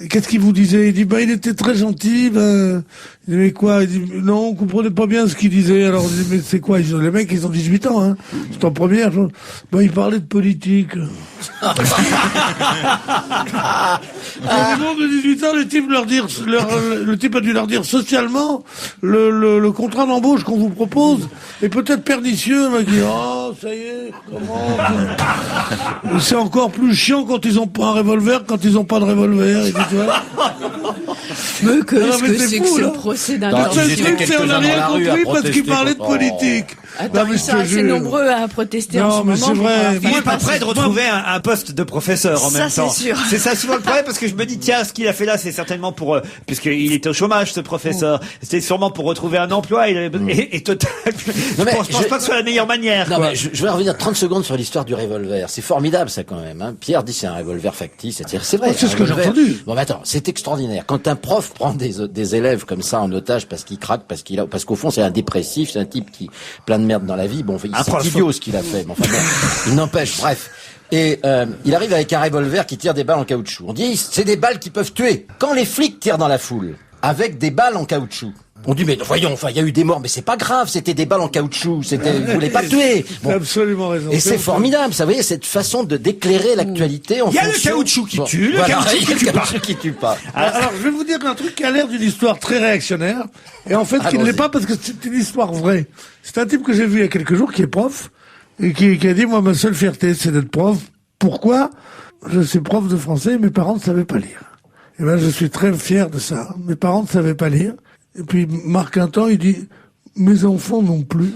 qu'est-ce qu'il vous disait? Il dit, il était très gentil. Il dit, mais quoi? Il dit, non, on comprenait pas bien ce qu'il disait. Alors on dit, mais c'est quoi? Les mecs, ils ont 18 ans, hein. C'est en première. Il parlait de politique. Le de 18 ans, le type a dû leur dire socialement, le contrat d'embauche qu'on vous propose est peut-être pernicieux. Le mec dit, ça y est, comment? C'est encore plus chiant quand ils ont pas un revolver, quand ils ont pas de revolver. Et dit, tu vois. Mais qu'est-ce que c'est que ce procès d'intention? On n'a rien compris parce qu'il parlait de politique. Attends, ils sont assez nombreux à protester en ce moment. Non, mais c'est vrai. Il est pas prêt de retrouver un poste de professeur en même temps. Ça, c'est sûr. C'est ça souvent le problème, parce que je me dis, tiens, ce qu'il a fait là, c'est certainement pour, puisqu'il était au chômage, ce professeur. C'était sûrement pour retrouver un emploi. Et total. Je pense pas que ce soit la meilleure manière. Non, mais je vais revenir 30 secondes sur l'histoire du revolver. C'est formidable, ça, quand même, hein. Pierre dit c'est un revolver factice. C'est vrai. C'est ce que j'ai entendu. Bon, mais attends, c'est extraordinaire. Quand un prof prend des élèves comme ça en otage parce qu'il craque, parce qu'au fond, c'est un dépressif, c'est un type qui, plein de merde dans la vie. Bon, c'est idiot ce qu'il a fait. Mais enfin, bon, il n'empêche, bref. Et il arrive avec un revolver qui tire des balles en caoutchouc. On dit, c'est des balles qui peuvent tuer. Quand les flics tirent dans la foule, avec des balles en caoutchouc, On dit mais voyons, enfin il y a eu des morts, mais c'est pas grave, c'était des balles en caoutchouc, vous voulez pas tuer. Bon. T'as absolument raison. Et c'est formidable, ça, vous voyez, cette façon d'éclairer l'actualité. Il y a le caoutchouc qui tue, le caoutchouc qui tue pas. Alors je vais vous dire un truc qui a l'air d'une histoire très réactionnaire, et en fait qui ne l'est pas parce que c'est une histoire vraie. C'est un type que j'ai vu il y a quelques jours qui est prof et qui a dit moi ma seule fierté c'est d'être prof. Pourquoi? Je suis prof de français, mes parents ne savaient pas lire. Et ben je suis très fier de ça. Mes parents ne savaient pas lire. Et puis, marque un temps, il dit, mes enfants non plus.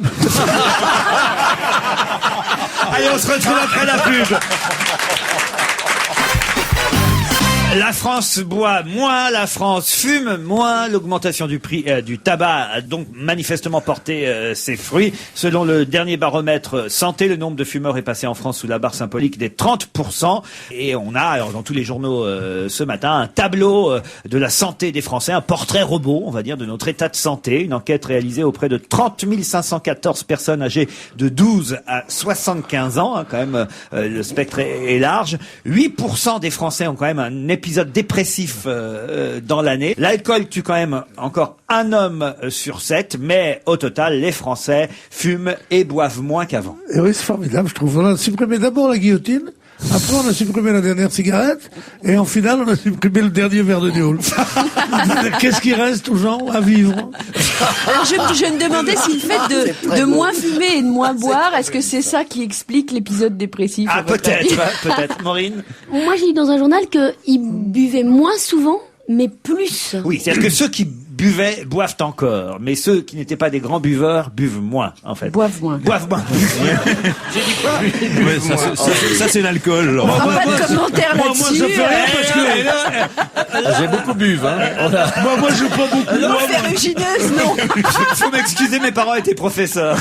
Allez, on se retrouve après la pub. La France boit moins, la France fume moins. L'augmentation du prix du tabac a donc manifestement porté ses fruits. Selon le dernier baromètre santé, le nombre de fumeurs est passé en France sous la barre symbolique des 30%. Et on a, alors, dans tous les journaux ce matin, un tableau de la santé des Français, un portrait robot, on va dire, de notre état de santé. Une enquête réalisée auprès de 30 514 personnes âgées de 12 à 75 ans. Hein, quand même, le spectre est large. 8% des Français ont quand même un épisode dépressif dans l'année. L'alcool tue quand même encore un homme sur 7, mais au total, les Français fument et boivent moins qu'avant. Et oui, c'est formidable, je trouve. On a supprimé d'abord la guillotine, après on a supprimé la dernière cigarette, et en finale on a supprimé le dernier verre de Néol. Qu'est-ce qui reste aux gens à vivre? Alors je me demandais si le fait de moins fumer et de moins boire, est-ce que c'est ça qui explique l'épisode dépressif? Ah, peut-être, Maureen. Moi, j'ai lu dans un journal qu'ils buvaient moins souvent, mais plus. Oui, c'est-à-dire que ceux qui buvaient boivent encore, mais ceux qui n'étaient pas des grands buveurs buvent moins, en fait. Boivent moins. J'ai dit quoi? Ouais, ça c'est l'alcool. On n'aura pas de commentaires là-dessus. Moi, ça fait rien parce que... J'ai beaucoup bu, hein. Moi, j'ai pas beaucoup. Non, ferrugineuse, non. Faut m'excuser, mes parents étaient professeurs.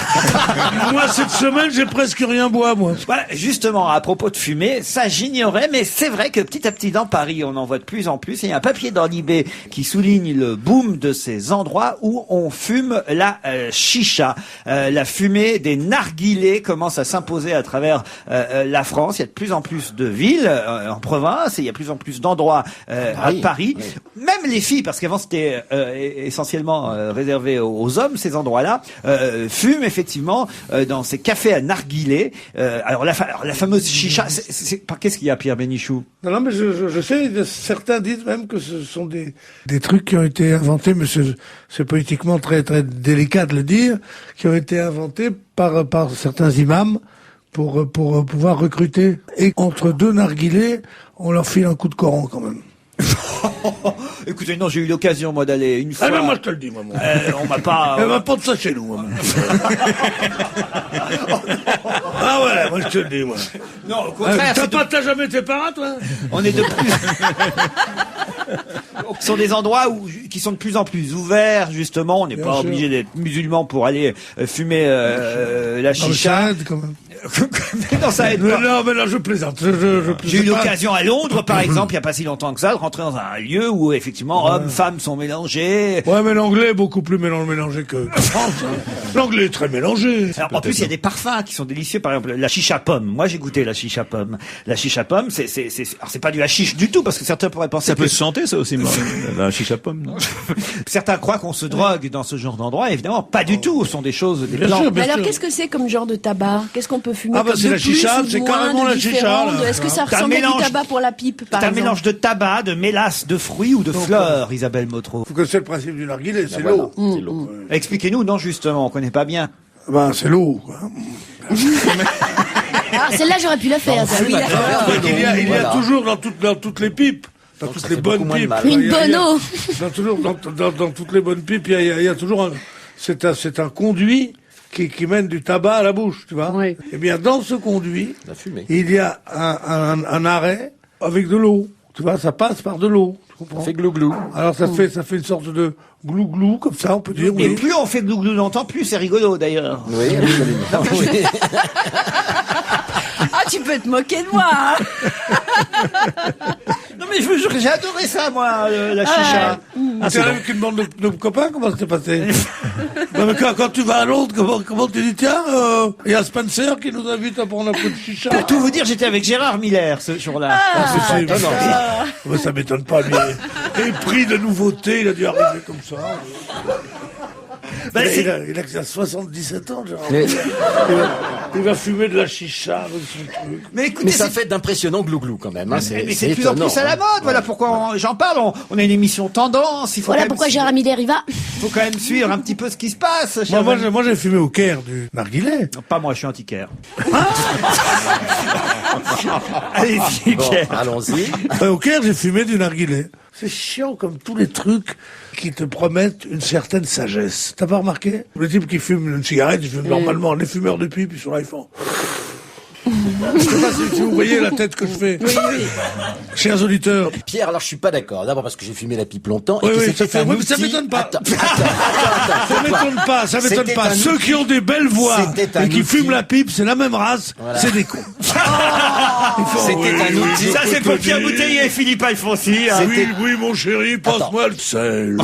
Moi, cette semaine, j'ai presque rien bois, moi. Voilà, justement, à propos de fumer, ça j'ignorais, mais c'est vrai que petit à petit dans Paris, on en voit de plus en plus. Il y a un papier dans Libé qui souligne le boom de ces endroits où on fume la chicha. La fumée des narguilés commence à s'imposer à travers la France. Il y a de plus en plus de villes en province et il y a de plus en plus d'endroits à Paris. Oui. Même les filles, parce qu'avant c'était essentiellement réservé aux hommes, ces endroits-là, fument effectivement dans ces cafés à narguilés. Alors la fameuse chicha, qu'est-ce qu'il y a, Pierre Bénichou? Non, mais je sais, certains disent même que ce sont des trucs qui ont été inventés, mais c'est politiquement très très délicat de le dire, qui ont été inventés par certains imams pour pouvoir recruter. Et entre deux narguilés, on leur file un coup de Coran quand même. Écoutez, non, j'ai eu l'occasion, moi, d'aller une fois. Ah, mais moi, je te le dis, maman. On m'a pas... Elle m'a pas de ça chez nous, maman. Ah ouais, moi, je te le dis, moi. Non, au contraire... T'as jamais été parent, toi? On est de plus... Ce sont des endroits qui sont de plus en plus ouverts, justement. On n'est pas obligé d'être musulman pour aller fumer la chicha. Ça aide, quand même. Non, ça aide pas. Non, mais là, je plaisante. J'ai eu l'occasion à Londres, par exemple, il n'y a pas si longtemps que ça, de rentrer dans un lieu où, effectivement, hommes, femmes sont mélangés. Ouais, mais l'anglais est beaucoup plus mélangé que France. Hein. L'anglais est très mélangé. Alors, en plus, il y a des parfums qui sont délicieux. Par exemple, la chicha pomme. Moi, j'ai goûté la chicha pomme. La chicha pomme, alors, c'est pas du hashish du tout, parce que certains pourraient penser ça peut se chanter, ça aussi, la chicha pomme, non? Certains croient qu'on se drogue dans ce genre d'endroit. Évidemment, pas du tout. Ce sont des choses, des plantes. Mais alors, qu'est-ce que c'est comme genre de tabac? Qu'est-ce qu'on peut fumer? Ah, bah, c'est la chicha, c'est carrément la chicha, là. Est-ce que ça ressemble à du tabac pour la pipe, par exemple? C'est un mélange de tabac, de mélasse, de fruits ou de fleurs, Isabelle Motro. Faut que c'est le principe du narguilé, c'est l'eau. C'est l'eau. Expliquez-nous, non, justement, on connaît pas bien. Ben, c'est l'eau, quoi. Ah, celle-là, j'aurais pu la faire. Ça, oui, Il y a toujours dans toutes les pipes, dans toutes les bonnes pipes. Une bonne eau. Dans toutes les bonnes pipes, il y a toujours c'est un conduit qui mène du tabac à la bouche, tu vois. Oui. Eh bien, dans ce conduit, il y a un arrêt avec de l'eau. Tu vois, ça passe par de l'eau. Tu comprends? Ça fait glou-glou. Alors ça fait une sorte de glou-glou, comme ça, on peut dire. Et oui. plus on fait glou-glou longtemps, plus c'est rigolo, d'ailleurs. Oui, absolument. Ah, tu peux te moquer de moi. Hein. Non mais je vous jure, j'ai adoré ça, moi, la chicha. C'est avec une bande de copains, comment ça s'est passé? Non, mais quand tu vas à Londres, comment tu dis, tiens, il y a Spencer qui nous invite à prendre un peu de chicha. Pour tout vous dire, j'étais avec Gérard Miller ce jour-là. C'est étonnant. Mais ça m'étonne pas, lui. Épris de nouveauté, il a dû arriver comme ça. Ben, Il a 77 ans, Gérard. Il va fumer de la chicha avec son truc. Mais écoutez, Mais ça fait d'impressionnants glou-glou quand même. Hein. mais c'est de plus en plus à la mode, voilà pourquoi j'en parle. On a une émission tendance, il faut Voilà quand pourquoi même, Gérard Miller y va. faut quand même suivre un petit peu ce qui se passe. cher Moi, ami. moi, j'ai fumé au Caire du narguilé. Non, pas moi, je suis antiquaire. Allez-y, Bon, Pierre. allons-y. Au Caire, j'ai fumé du narguilé. C'est chiant comme tous les trucs qui te promettent une certaine sagesse. T'as pas remarqué? Les types qui fument une cigarette, ils fument normalement. Les fumeurs de pipe, ils sont là, ils font... Je sais pas si vous voyez la tête que je fais. Oui, oui. Chers auditeurs. Pierre, alors je suis pas d'accord. D'abord parce que j'ai fumé la pipe longtemps Oui, et que oui, c'était ça fait- un oui, mais ça outil- m'étonne pas. Attends. Ça m'étonne pas, ça m'étonne C'était pas. un Ceux outil. qui ont des belles voix C'était un et qui outil. fument la pipe, c'est la même race, Voilà. c'est des cons. C'était un outil. Ça, c'est pour Pierre Bouteiller et Philippe Alfonsi. hein. Oui, oui, mon chéri, passe-moi le sel.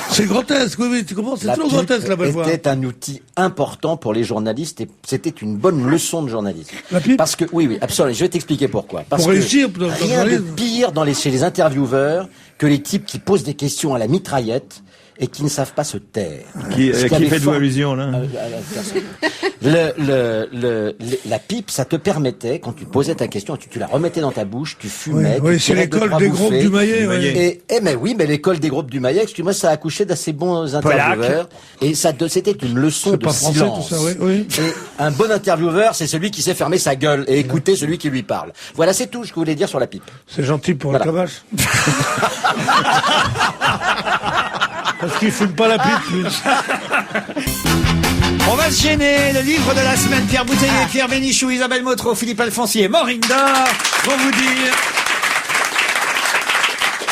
C'est grotesque, oui, oui, tu comprends? C'est La toujours pipe grotesque, la belle voix. était un outil important pour les journalistes et c'était une bonne leçon de journalisme. La pipe? Parce que, oui, absolument. Je vais t'expliquer pourquoi. Parce Pour que réussir dans le rien de journalisme. pire chez les intervieweurs que les types qui posent des questions à la mitraillette et qui ne savent pas se taire. Qui Ce avait faites-vous fort- allusion, là? La pipe, ça te permettait, quand tu posais ta question, tu la remettais dans ta bouche, tu fumais. Oui, tu c'est tirais deux, l'école trois des bouffées. groupes du Maillet, oui. Mais l'école des groupes du Maillet, excuse-moi, ça a accouché d'assez bons intervieweurs. Et c'était une leçon C'est de pas français, silence. tout ça, oui, oui. Et un bon intervieweur, c'est celui qui sait fermer sa gueule et écouter celui qui lui parle. Voilà, c'est tout ce que je voulais dire sur la pipe. C'est gentil pour Voilà. la cavache. Parce qu'ils fument pas la pipe, plus. On va se gêner. Le livre de la semaine, Pierre Bouteiller, Pierre Bénichou, Isabelle Motro, Philippe Alfonsi et Maureen Dor vont vous dire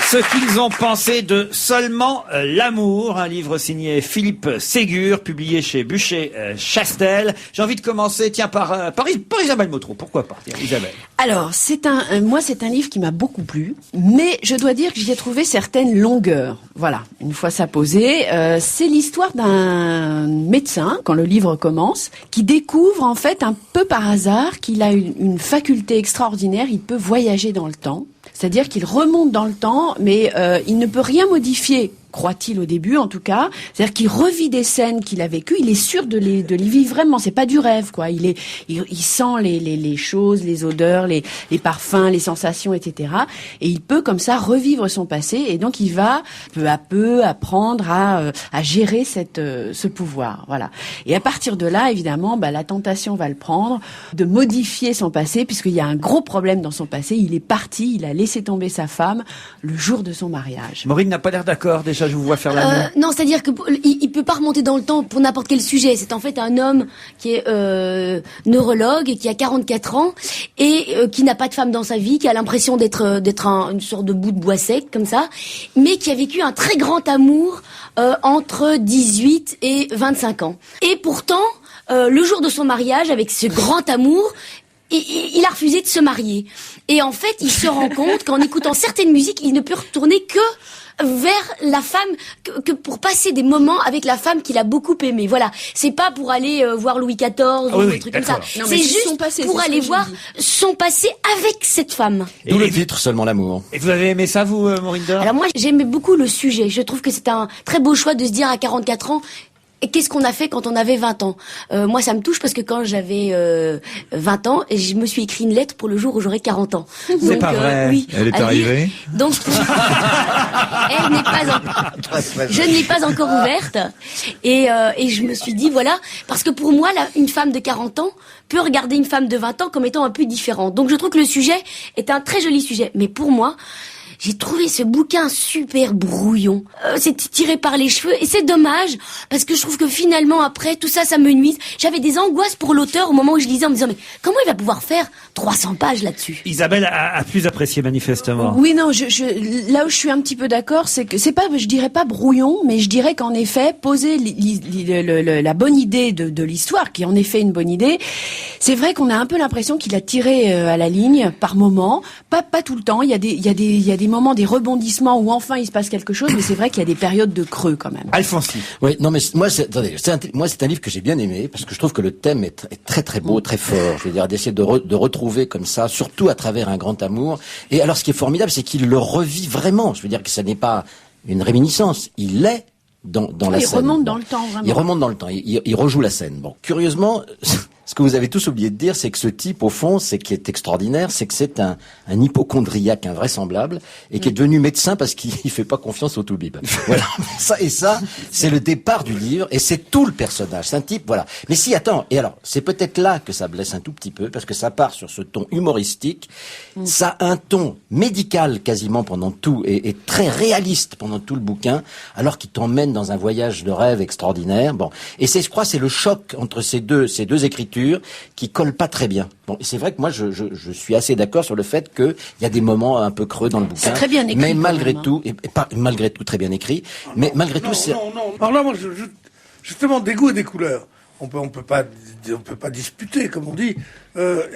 ce qu'ils ont pensé de Seulement l'amour, un livre signé Philippe Ségur, publié chez Bûcher-Chastel. J'ai envie de commencer, tiens, par Isabelle Motro. Pourquoi pas, tiens, Isabelle? Alors, c'est un livre qui m'a beaucoup plu, mais je dois dire que j'y ai trouvé certaines longueurs. Voilà, une fois ça posé, c'est l'histoire d'un médecin, quand le livre commence, qui découvre en fait un peu par hasard qu'il a une faculté extraordinaire, il peut voyager dans le temps. C'est-à-dire qu'il remonte dans le temps, mais il ne peut rien modifier, croit-il au début en tout cas. C'est-à-dire qu'il revit des scènes qu'il a vécues, il est sûr de les vivre vraiment. C'est pas du rêve, quoi. Il sent les choses, les odeurs, les parfums, les sensations, etc. Et il peut comme ça revivre son passé. Et donc il va peu à peu apprendre à gérer ce pouvoir. Voilà. Et à partir de là, évidemment, la tentation va le prendre de modifier son passé, puisqu'il y a un gros problème dans son passé. Il est parti, il a laissé tomber sa femme le jour de son mariage. Maureen n'a pas l'air d'accord, déjà, je vous vois faire la main. Non, c'est-à-dire que il peut pas remonter dans le temps pour n'importe quel sujet. C'est en fait un homme qui est neurologue et qui a 44 ans et qui n'a pas de femme dans sa vie, qui a l'impression d'être une sorte de bout de bois sec comme ça, mais qui a vécu un très grand amour entre 18 et 25 ans. Et pourtant, le jour de son mariage, avec ce grand amour, il a refusé de se marier. Et en fait, il se rend compte qu'en écoutant certaines musiques, il ne peut retourner que vers la femme, que pour passer des moments avec la femme qu'il a beaucoup aimée. Voilà. C'est pas pour aller voir Louis XIV ou des trucs comme ça. Non, C'est mais juste son passé, pour c'est ce aller que voir j'ai son passé avec cette femme. D'où le titre, Seulement l'amour. Et vous avez aimé ça, vous, Maureen Dor? Alors moi, j'aimais beaucoup le sujet. Je trouve que c'est un très beau choix de se dire à 44 ans, et qu'est-ce qu'on a fait quand on avait 20 ans? Moi, ça me touche parce que quand j'avais 20 ans, je me suis écrit une lettre pour le jour où j'aurai 40 ans. C'est pas vrai. Oui, Elle est à lire. arrivée? Donc, elle n'est pas je ne l'ai pas encore ouverte. Et je me suis dit, voilà, parce que pour moi, une femme de 40 ans peut regarder une femme de 20 ans comme étant un peu différente. Donc, je trouve que le sujet est un très joli sujet. Mais pour moi, J'ai trouvé ce bouquin super brouillon. C'est tiré par les cheveux et c'est dommage parce que je trouve que finalement après tout ça, ça me nuise. J'avais des angoisses pour l'auteur au moment où je lisais en me disant mais comment il va pouvoir faire 300 pages là-dessus? Isabelle a plus apprécié manifestement. Oui, non, là où je suis un petit peu d'accord, c'est que c'est pas, je dirais pas brouillon, mais je dirais qu'en effet, poser la bonne idée de l'histoire, qui est en effet une bonne idée, c'est vrai qu'on a un peu l'impression qu'il a tiré à la ligne par moment, pas tout le temps. Il y a des moments, des rebondissements où enfin il se passe quelque chose, mais c'est vrai qu'il y a des périodes de creux quand même. Alphonse. Oui, non, mais moi, c'est un livre que j'ai bien aimé parce que je trouve que le thème est très très beau, très fort. Je veux dire, d'essayer de retrouver comme ça, surtout à travers un grand amour. Et alors, ce qui est formidable, c'est qu'il le revit vraiment. Je veux dire que ça n'est pas une réminiscence. Il est dans la scène. Il remonte dans le temps, vraiment. Il remonte dans le temps. Il rejoue la scène. Bon, curieusement, ce que vous avez tous oublié de dire, c'est que ce type, au fond, c'est qui est extraordinaire, c'est que c'est un hypocondriaque invraisemblable et qui est devenu médecin parce qu'il fait pas confiance au toubib. Voilà. Ça, c'est le départ du livre et c'est tout le personnage. C'est un type, voilà. Mais si, attends. Et alors, c'est peut-être là que ça blesse un tout petit peu parce que ça part sur ce ton humoristique. Ça a un ton médical quasiment pendant tout et très réaliste pendant tout le bouquin alors qu'il t'emmène dans un voyage de rêve extraordinaire. Bon. Et je crois, c'est le choc entre ces deux écritures qui collent pas très bien. Bon, et c'est vrai que moi, je suis assez d'accord sur le fait qu'il y a des moments un peu creux dans le bouquin. C'est très bien écrit. Mais malgré tout, et pas malgré tout très bien écrit, mais malgré tout, c'est... Non. Alors là, moi, justement, des goûts et des couleurs. On peut pas disputer, comme on dit,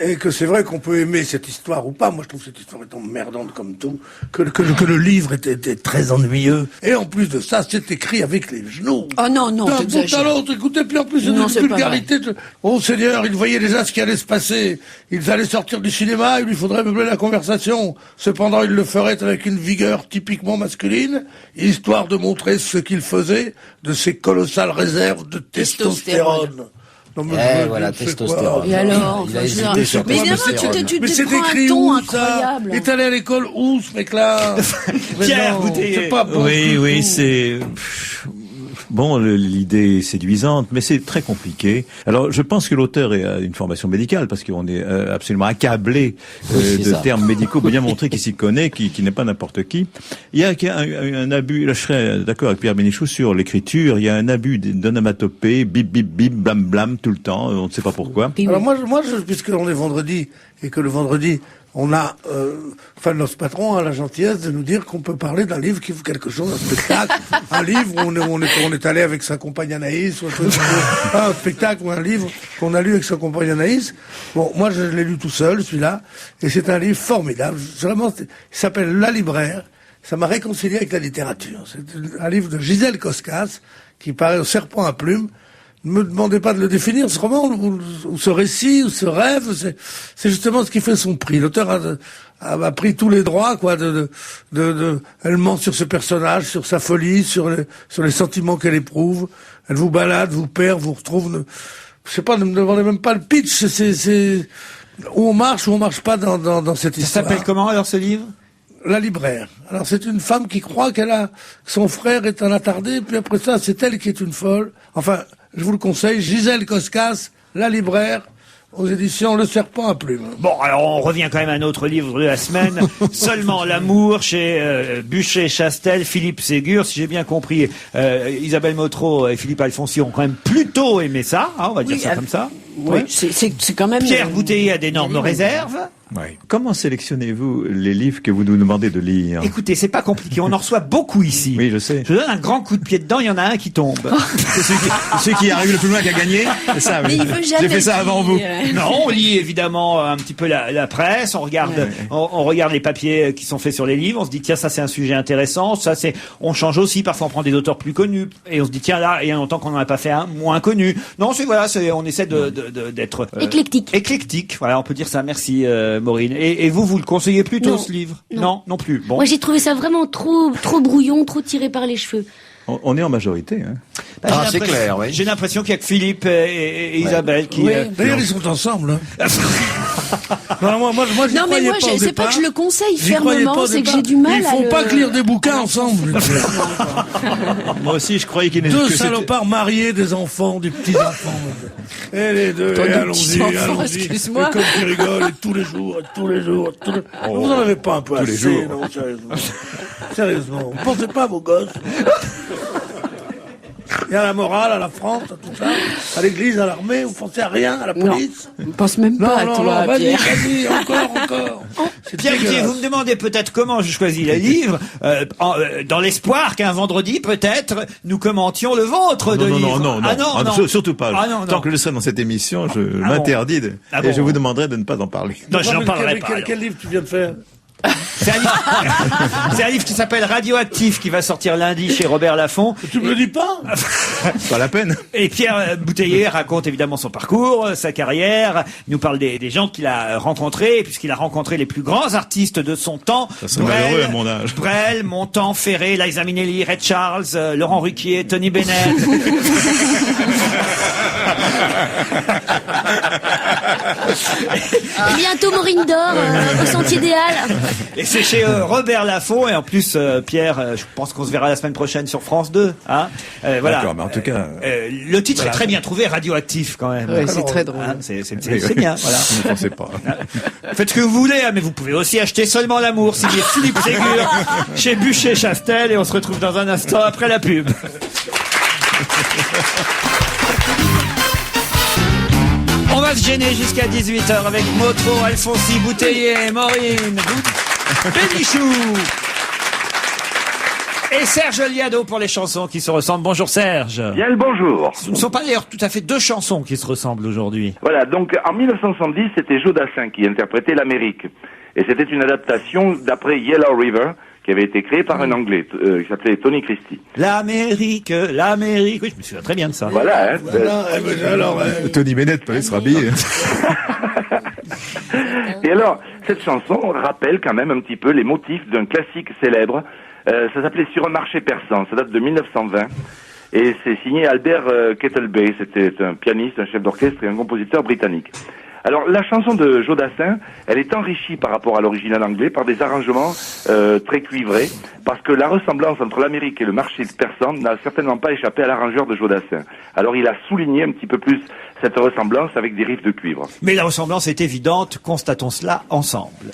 et que c'est vrai qu'on peut aimer cette histoire ou pas. Moi, je trouve cette histoire est emmerdante comme tout, que le livre était très ennuyeux. Et en plus de ça, c'est écrit avec les genoux. Oh non, D'un bout à l'autre, écoutez, puis en plus, Non, c'est une vulgarité. Oh Seigneur, il voyait déjà ce qui allait se passer. Ils allaient sortir du cinéma, il lui faudrait meubler la conversation. Cependant, il le ferait avec une vigueur typiquement masculine, histoire de montrer ce qu'il faisait de ses colossales réserves de testostérone. Non, mais voilà, testostérone. Et alors, il a hésité sur mais quoi, évidemment, tu mais te c'est prends écrit un ton où, incroyable. ça? Il est allé à l'école où, ce mec-là? Pierre Bouteiller. C'est pas bon. Oui, c'est... Bon, l'idée est séduisante, mais c'est très compliqué. Alors, je pense que l'auteur a une formation médicale, parce qu'on est absolument accablé de termes médicaux, bien montrer qu'il s'y connaît, qui n'est pas n'importe qui. Il y a un abus, là je serais d'accord avec Pierre Bénichou sur l'écriture, il y a un abus d'onomatopée, bip, bip, bip, blam, blam, tout le temps, on ne sait pas pourquoi. Alors moi, puisqu'on est vendredi, et que le vendredi, on a, notre patron a la gentillesse de nous dire qu'on peut parler d'un livre qui vaut quelque chose, un spectacle, un livre où on est allé avec sa compagne Anaïs, ou un spectacle ou un livre qu'on a lu avec sa compagne Anaïs. Bon, moi je l'ai lu tout seul, celui-là, et c'est un livre formidable. Vraiment, il s'appelle La Libraire. Ça m'a réconcilié avec la littérature. C'est un livre de Gisèle Koskas, qui paraît au Serpent à plumes. Ne me demandez pas de le définir, ce roman, ou ce récit, ou ce rêve, c'est justement ce qui fait son prix. L'auteur a pris tous les droits, quoi, elle ment sur ce personnage, sur sa folie, sur les sentiments qu'elle éprouve. Elle vous balade, vous perd, vous retrouve, je sais pas, ne me demandez même pas le pitch, c'est, où on marche pas dans cette histoire. Ça s'appelle comment, alors, ce livre? La Libraire. Alors c'est une femme qui croit que son frère est un attardé, puis après ça, c'est elle qui est une folle. Enfin, je vous le conseille, Gisèle Koskas, La Libraire, aux éditions Le Serpent à plumes. Bon, alors on revient quand même à un autre livre de la semaine, Seulement l'amour, chez Buchet-Chastel, Philippe Ségur. Si j'ai bien compris, Isabelle Motro et Philippe Alfonsi ont quand même plutôt aimé ça, hein, on va dire ça comme ça. Oui, c'est quand même... Pierre Bouteiller a d'énormes réserves. Oui. Comment sélectionnez-vous les livres que vous nous demandez de lire? Écoutez, c'est pas compliqué, on en reçoit beaucoup ici. Oui, je sais. Je donne un grand coup de pied dedans, il y en a un qui tombe. C'est celui qui arrive le plus loin qui a gagné. C'est ça, oui. Mais il veut jamais J'ai fait ça avant vous. Non, on lit évidemment un petit peu la presse, on regarde, on regarde les papiers qui sont faits sur les livres, on se dit tiens ça c'est un sujet intéressant, on change aussi, parfois on prend des auteurs plus connus et on se dit tiens là il y a longtemps qu'on n'en a pas fait un moins connu. Non, on essaie d'être éclectique. Voilà, on peut dire ça. Merci Maureen. Et vous le conseillez plutôt ce livre? Non plus. Bon. Moi j'ai trouvé ça vraiment trop brouillon, trop tiré par les cheveux. On est en majorité. Hein. C'est clair, oui. J'ai l'impression qu'il y a que Philippe et Isabelle qui... D'ailleurs, ils sont ensemble. Hein. Non, moi, j'y Non, mais croyais moi, pas au c'est pas départ. que je le conseille J'y croyais pas fermement, au c'est que départ. j'ai du mal Il à faut le... pas que lire des bouquins ensemble. Moi aussi, je croyais qu'il Deux que c'était- salopards mariés, des enfants, des petits-enfants. Et les deux, Toi, et des allons-y, petits-enfants, allons-y. excuse-moi. Et comme qui rigolent, et tous les jours. Vous en avez pas un peu Tous les assez, jours. non, sérieusement. Sérieusement, vous pensez pas à vos gosses. Et à la morale, à la France, à tout ça, à l'église, à l'armée, vous pensez à rien, à la Non, police. je pense même pas à toi, vas-y, Pierre. vas-y, encore. C'est Pierre Ruquier, dégueulasse. vous me demandez peut-être comment je choisis les livres, dans l'espoir qu'un vendredi, peut-être, nous commentions le vôtre de Non, livre. non, Ah non, non. surtout pas. Ah non, Tant non. que je serai dans cette émission, je bon m'interdis Ah et bon je vous demanderai de ne pas en parler. Non, je n'en Mais parlerai pas. quel livre tu viens de faire? C'est un livre, c'est un livre qui s'appelle Radioactif, qui va sortir lundi chez Robert Laffont. Tu me le dis pas? Pas la peine. Et Pierre Bouteiller raconte évidemment son parcours, sa carrière, il nous parle des gens qu'il a rencontrés, puisqu'il a rencontré les plus grands artistes de son temps. Ça serait malheureux à mon âge. Brel, Montand, Ferré, Liza Minnelli, Ray Charles, Laurent Ruquier, Tony Bennett. Bientôt Maureen d'Or au Sentier des Halles. Et c'est chez Robert Laffont, et en plus, Pierre, je pense qu'on se verra la semaine prochaine sur France 2. Hein. Voilà. D'accord, mais en tout cas, Le titre est très bien trouvé, Radioactif quand même. Ouais, c'est très drôle. Hein, c'est bien, voilà. je ne pensais pas. Faites ce que vous voulez, hein, mais vous pouvez aussi acheter Seulement l'amour, signé Philippe Ségur, chez Bûcher-Chastel, et on se retrouve dans un instant après la pub. On va se gêner jusqu'à 18h avec Motro, Alfonsi, Bouteiller, Maureen, Bénichou et Serge Liado pour les chansons qui se ressemblent. Bonjour Serge. Bien le bonjour. Ce ne sont pas d'ailleurs tout à fait deux chansons qui se ressemblent aujourd'hui. Voilà, donc en 1970, c'était Joe Dassin qui interprétait l'Amérique. Et c'était une adaptation d'après Yellow River, qui avait été créée par un Anglais, qui s'appelait Tony Christie. L'Amérique, oui, je me souviens très bien de ça. Voilà, hein. Tony Bennett peut aller se rhabiller. Et alors, cette chanson rappelle quand même un petit peu les motifs d'un classique célèbre. Ça s'appelait Sur un marché persan, ça date de 1920. Et c'est signé Albert Kettleby, c'était un pianiste, un chef d'orchestre et un compositeur britannique. Alors, la chanson de Joe Dassin, elle est enrichie par rapport à l'original anglais par des arrangements très cuivrés, parce que la ressemblance entre l'Amérique et le marché persan n'a certainement pas échappé à l'arrangeur de Joe Dassin. Alors, il a souligné un petit peu plus cette ressemblance avec des riffs de cuivre. Mais la ressemblance est évidente, constatons cela ensemble.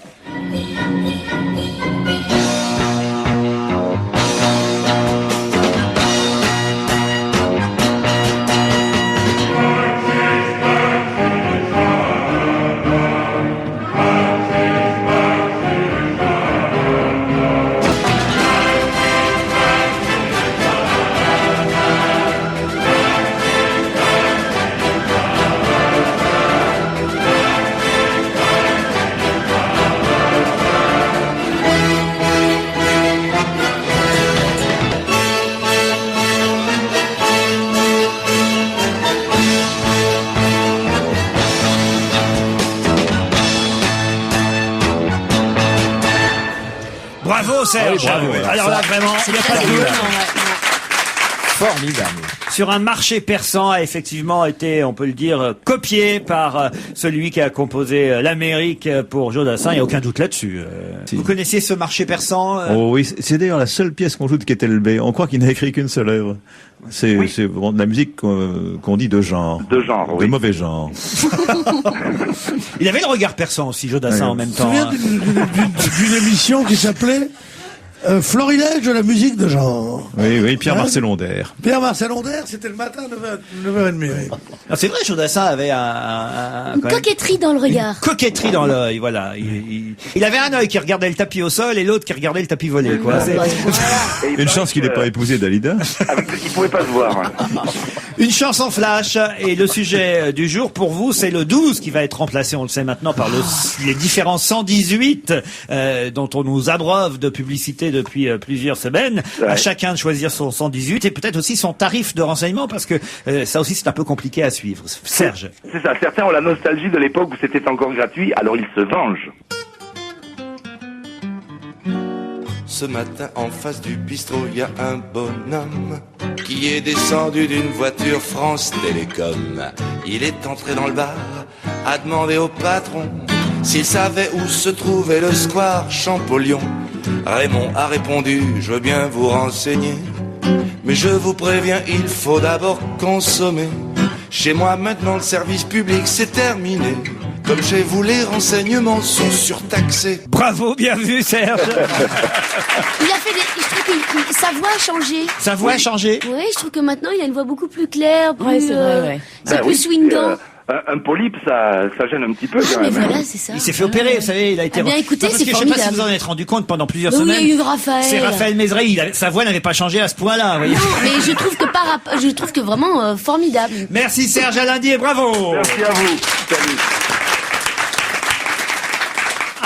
Bravo Serge. Ah oui, bravo. Alors là vraiment, il n'y a pas de doute. Formidable. Sur un marché persan a effectivement été, on peut le dire, copié par celui qui a composé l'Amérique pour Joe Dassin. Il n'y a aucun doute là-dessus. Si. Vous connaissiez ce marché persan Oh oui, c'est d'ailleurs la seule pièce qu'on joue de Kettleby. On croit qu'il n'a écrit qu'une seule œuvre. C'est Oui. c'est vraiment de la musique qu'on dit de genre. De genre, De oui. mauvais genre. Il avait le regard persan aussi, Joe Dassin, en même Je me temps. souviens hein. d'une émission qui s'appelait Florilège de la musique de genre. Oui, Pierre Ouais. Marcel Onder. Pierre-Marcel Onder, c'était le matin, 9h30. Oui. Ah, c'est vrai, Joe Dassin avait Une quand même coquetterie dans le regard. coquetterie dans l'œil, voilà. Il avait un œil qui regardait le tapis au sol et l'autre qui regardait le tapis volé, quoi. C'est- Et il Une paraît chance qu'il n'ait que, pas épousé Dalida. il pouvait pas se voir. Hein. Une chanson flash, et le sujet du jour pour vous, c'est le 12 qui va être remplacé, on le sait maintenant, par les différents 118 dont on nous abreuve de publicité depuis plusieurs semaines. Ouais. À chacun de choisir son 118 et peut-être aussi son tarif de renseignement, parce que ça aussi c'est un peu compliqué à suivre. Serge. C'est ça, certains ont la nostalgie de l'époque où c'était encore gratuit, alors ils se vengent. Ce matin, en face du bistrot, il y a un bonhomme qui est descendu d'une voiture France Télécom. Il est entré dans le bar, a demandé au patron s'il savait où se trouvait le square Champollion. Raymond a répondu, je veux bien vous renseigner, mais je vous préviens, il faut d'abord consommer. Chez moi maintenant le service public c'est terminé. Comme chez vous les renseignements sont surtaxés. Bravo, bien vu Serge. Il a fait je trouve que sa voix a changé. Sa voix a changé. Oui, je trouve que maintenant il a une voix beaucoup plus claire, plus, Ouais, c'est vrai, ouais. c'est Ben plus oui, swingant. Un polype, ça gêne un petit peu Ah, quand mais même. voilà, c'est ça. Il s'est fait opérer, vous savez, il a été... Ah bien, écoutez, parce c'est que je sais pas si formidable. vous en êtes rendu compte pendant plusieurs Oui, semaines. il y a eu Raphaël. C'est Raphaël Mézray, sa voix n'avait pas changé à ce point-là, vous voyez. Non, mais je trouve que je trouve que vraiment formidable. Merci Serge, à lundi et bravo. Merci à vous. Salut.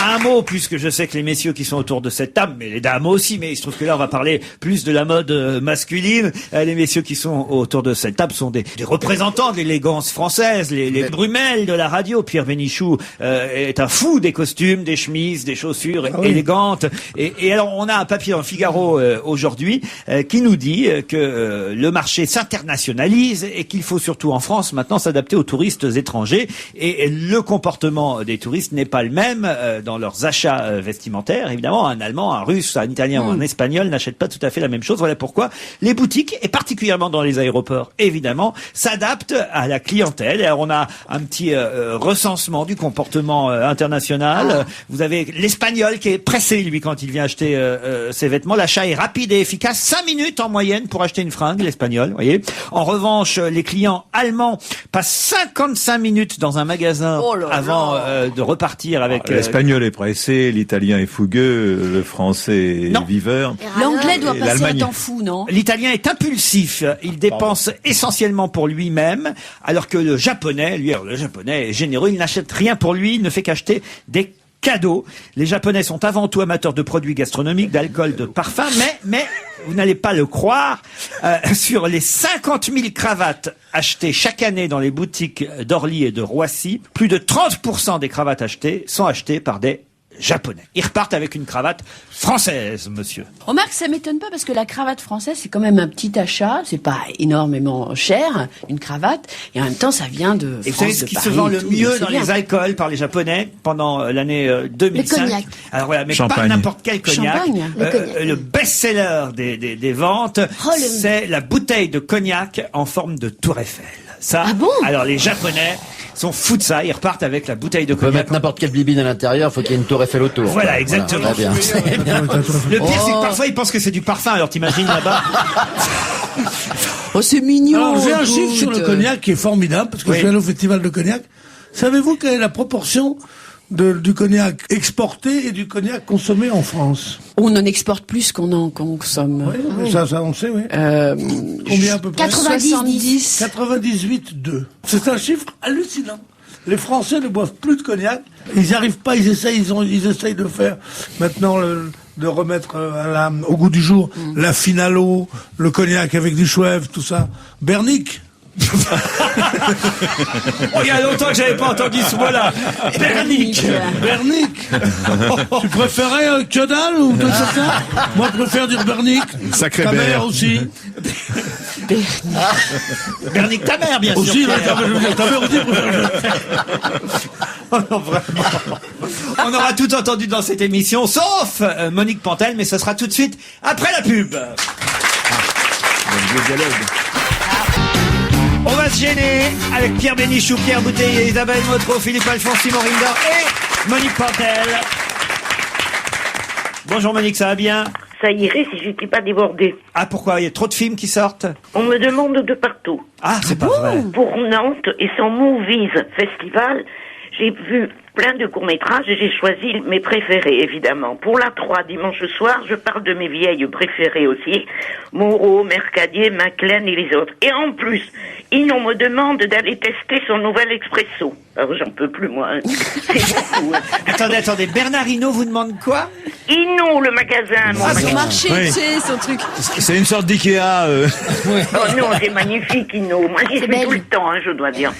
Un mot, puisque je sais que les messieurs qui sont autour de cette table, mais les dames aussi, mais il se trouve que là on va parler plus de la mode masculine. Les messieurs qui sont autour de cette table sont des représentants de l'élégance française, les Brumel de la radio. Pierre Bénichou est un fou des costumes, des chemises, des chaussures élégantes. Et alors on a un papier dans le Figaro aujourd'hui qui nous dit que le marché s'internationalise et qu'il faut surtout en France maintenant s'adapter aux touristes étrangers. Et le comportement des touristes n'est pas le même dans leurs achats vestimentaires. Évidemment, un Allemand, un Russe, un Italien ou un Espagnol n'achètent pas tout à fait la même chose. Voilà pourquoi les boutiques, et particulièrement dans les aéroports, évidemment, s'adaptent à la clientèle. Et alors, on a un petit recensement du comportement international. Vous avez l'Espagnol qui est pressé, lui, quand il vient acheter ses vêtements. L'achat est rapide et efficace. 5 minutes en moyenne pour acheter une fringue, l'Espagnol, vous voyez. En revanche, les clients allemands passent 55 minutes dans un magasin avant de repartir avec... L'espagnol est pressé, l'italien est fougueux, le français est viveur. L'anglais doit Et passer un l'Allemagne. temps fou, non? L'italien est impulsif, il dépense essentiellement pour lui-même, alors que le japonais, le japonais est généreux, il n'achète rien pour lui, il ne fait qu'acheter des cadeaux. Les Japonais sont avant tout amateurs de produits gastronomiques, d'alcool, de parfums, mais vous n'allez pas le croire, sur les 50 000 cravates achetées chaque année dans les boutiques d'Orly et de Roissy, plus de 30% des cravates achetées sont achetées par des Japonais. Ils repartent avec une cravate française, monsieur. Remarque, ça m'étonne pas parce que la cravate française, c'est quand même un petit achat, c'est pas énormément cher, une cravate, et en même temps, ça vient de Et vous France, savez ce de qui Paris se vend et le tout, mieux c'est dans bien. les alcools par les Japonais pendant l'année 2005? Le cognac. Alors voilà, mais Champagne. pas n'importe quel cognac. Champagne. Le cognac. Le best-seller des ventes, c'est la bouteille de cognac en forme de tour Eiffel. Ça, Ah bon? alors les Japonais sont fous de ça, ils repartent avec la bouteille de On peut cognac. mettre n'importe quelle bibine à l'intérieur, faut qu'il y ait une tour Eiffel autour. Voilà, exactement. très bien. Le pire, c'est que parfois ils pensent que c'est du parfum, alors t'imagines là-bas. Oh, c'est mignon. Alors, j'ai un écoute. chiffre sur le cognac qui est formidable, parce que je suis allé au festival de cognac. Savez-vous quelle est la proportion du cognac exporté et du cognac consommé en France? On en exporte plus qu'on en consomme. Oui, ça on sait, oui. Combien à peu près? 90. 98,2. C'est un chiffre hallucinant. Les Français ne boivent plus de cognac. Ils n'y arrivent pas, ils essayent de faire maintenant de remettre au goût du jour la Finalo, le cognac avec du Chouèvre, tout ça. Bernic. Oh, il y a longtemps que j'avais pas entendu ce mot-là. Bernic. Bernic. Tu préférais que dalle ou tout ça? Moi, je préfère dire Bernic. Sacré Ta mère Bert. aussi. Bernic ta mère, bien sûr. Aussi, Pierre. ta mère aussi préfère. Oh non, vraiment. On aura tout entendu dans cette émission, sauf Monique Pantel, mais ce sera tout de suite après la pub. On va se gêner avec Pierre Bénichou, Pierre Bouteiller, Isabelle Motro, Philippe Alphonse, Simon Rinder et Monique Pantel. Bonjour Monique, ça va bien? Ça irait si j'étais pas débordée. Ah, pourquoi? Il y a trop de films qui sortent? On me demande de partout. Ah, c'est pas vrai. Pour Nantes et son Movies Festival, j'ai vu plein de courts-métrages et j'ai choisi mes préférés, évidemment. Pour la 3, dimanche soir, je parle de mes vieilles préférées aussi. Moreau, Mercadier, Maclean et les autres. Et en plus, Inon me demande d'aller tester son nouvel expresso. Alors, j'en peux plus, moi. C'est beaucoup. Attendez, Bernard Hinault vous demande quoi? Inon, le magasin. Mon Ah, son magasin. marché, Oui. tu sais, son truc. C'est une sorte d'Ikea. Oh non, c'est magnifique, Inon. Moi, j'y C'est suis tout belle. le temps, hein, je dois dire.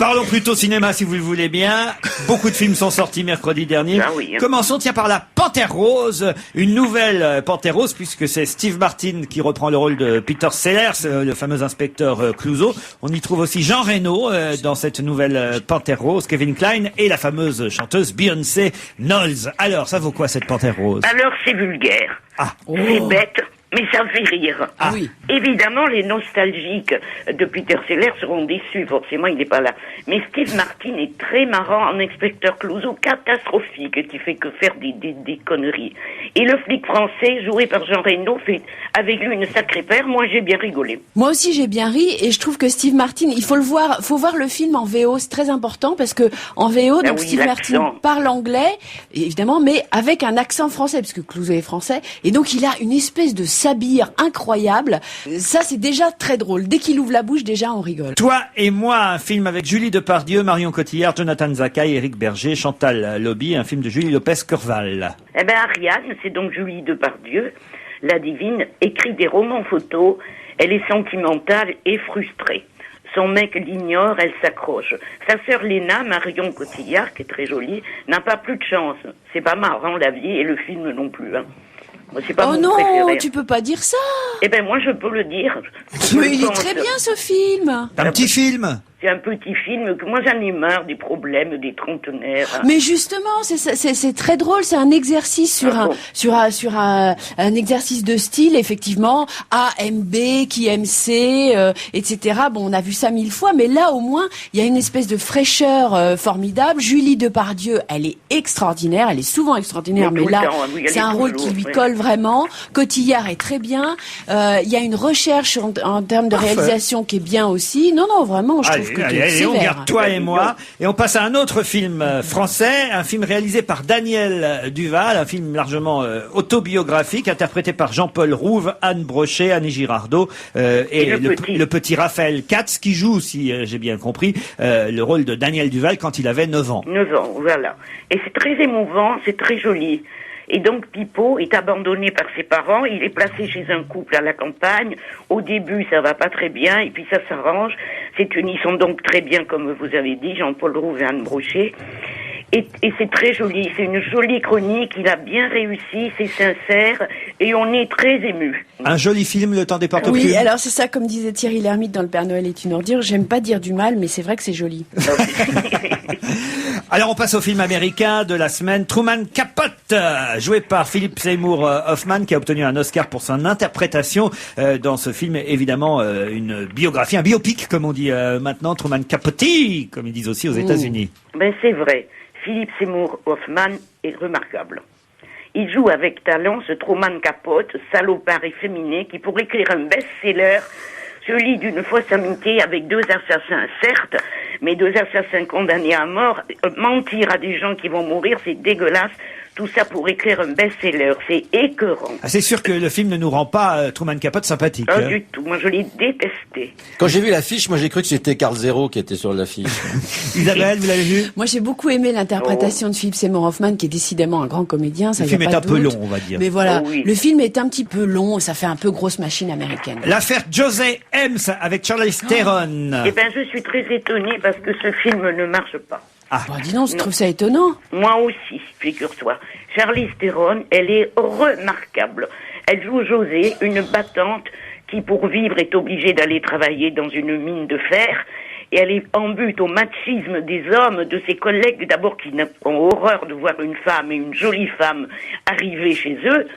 Parlons plutôt cinéma, si vous le voulez bien. Beaucoup de films sont sortis mercredi dernier. Ah oui. Commençons, par la Panthère Rose. Une nouvelle Panthère Rose, puisque c'est Steve Martin qui reprend le rôle de Peter Sellers, le fameux inspecteur Clouseau. On y trouve aussi Jean Reno dans cette nouvelle Panthère Rose, Kevin Kline et la fameuse chanteuse Beyoncé Knowles. Alors, ça vaut quoi cette Panthère Rose? Alors, c'est vulgaire. Ah. C'est bête. Mais ça me fait rire. Ah oui. Évidemment, les nostalgiques de Peter Sellers seront déçus. Forcément, il n'est pas là. Mais Steve Martin est très marrant en inspecteur Clouseau, catastrophique, qui fait que faire des conneries. Et le flic français, joué par Jean Reno, fait avec lui une sacrée paire. Moi, j'ai bien rigolé. Moi aussi, j'ai bien ri et je trouve que Steve Martin, il faut voir le film en VO, c'est très important parce que en VO, donc oui, Steve Martin parle anglais, évidemment, mais avec un accent français, parce que Clouseau est français, et donc il a une espèce de sabir incroyable. Ça, c'est déjà très drôle. Dès qu'il ouvre la bouche, déjà, on rigole. Toi et moi, un film avec Julie Depardieu, Marion Cotillard, Jonathan Zakaï, Éric Berger, Chantal Lobby, un film de Julie Lopez-Curval. Eh ben, Ariane, c'est donc Julie Depardieu, la divine, écrit des romans photos. Elle est sentimentale et frustrée. Son mec l'ignore, elle s'accroche. Sa sœur Léna, Marion Cotillard, qui est très jolie, n'a pas plus de chance. C'est pas marrant, la vie, et le film non plus, hein. C'est pas Oh mon non, préféré. tu peux pas dire ça. Eh ben, moi, je peux le dire. Mais il est très bien, ce film. Un petit film. C'est un petit film que moi j'en ai marre des problèmes des trentenaires. Mais justement, c'est très drôle. C'est un exercice sur un exercice de style, effectivement. A aime B, qui aime C, etc. Bon, on a vu ça 1000 fois, mais là au moins il y a une espèce de fraîcheur formidable. Julie Depardieu, elle est extraordinaire. Elle est souvent extraordinaire, mais là c'est un rôle qui lui colle vraiment. Cotillard est très bien. Il y a une recherche en termes de réalisation qui est bien aussi. Non, vraiment, je trouve que Allez, on garde Toi et moi. Et on passe à un autre film français, un film réalisé par Daniel Duval, un film largement autobiographique, interprété par Jean-Paul Rouve, Anne Brochet, Annie Girardot et le petit Raphaël Katz, qui joue, si j'ai bien compris, le rôle de Daniel Duval quand il avait 9 ans. 9 ans, voilà. Et c'est très émouvant, c'est très joli. Et donc Pipo est abandonné par ses parents, il est placé chez un couple à la campagne. Au début, ça va pas très bien, et puis ça s'arrange. Ils sont donc très bien, comme vous avez dit, Jean-Paul Rouve et Anne Brochet. Et c'est très joli, c'est une jolie chronique, il a bien réussi, c'est sincère, et on est très ému. Un joli film, Le Temps des porte-plumes. Oui, alors c'est ça, comme disait Thierry Lhermitte dans Le Père Noël est une ordure, j'aime pas dire du mal, mais c'est vrai que c'est joli. Alors on passe au film américain de la semaine, Truman Capote, joué par Philip Seymour Hoffman, qui a obtenu un Oscar pour son interprétation dans ce film. Évidemment, une biographie, un biopic, comme on dit maintenant, Truman Capote, comme ils disent aussi aux États-Unis. Ben c'est vrai, Philip Seymour Hoffman est remarquable. Il joue avec talent ce Truman Capote, salopard efféminé, qui pourrait écrire un best-seller, celui d'une fausse amitié avec 2 assassins, certes, mais 2 assassins condamnés à mort. Mentir à des gens qui vont mourir, c'est dégueulasse. Tout ça pour écrire un best-seller, c'est écœurant. Ah, c'est sûr que le film ne nous rend pas Truman Capote sympathique. Pas du tout, moi je l'ai détesté. Quand j'ai vu l'affiche, moi j'ai cru que c'était Carl Zero qui était sur l'affiche. Isabelle, vous l'avez vu? Moi j'ai beaucoup aimé l'interprétation de Philip Seymour Hoffman, qui est décidément un grand comédien. Ça, le film est un peu long, on va dire. Mais voilà, le film est un petit peu long, ça fait un peu grosse machine américaine. L'affaire José Hems avec Charlize Theron. Eh ben je suis très étonnée parce que ce film ne marche pas. Ah, bah, dis donc, je trouve ça étonnant. Moi aussi, figure-toi. Charlize Theron, elle est remarquable. Elle joue José, une battante qui, pour vivre, est obligée d'aller travailler dans une mine de fer. Et elle est en but au machisme des hommes, de ses collègues, d'abord qui ont horreur de voir une femme, et une jolie femme, arriver chez eux.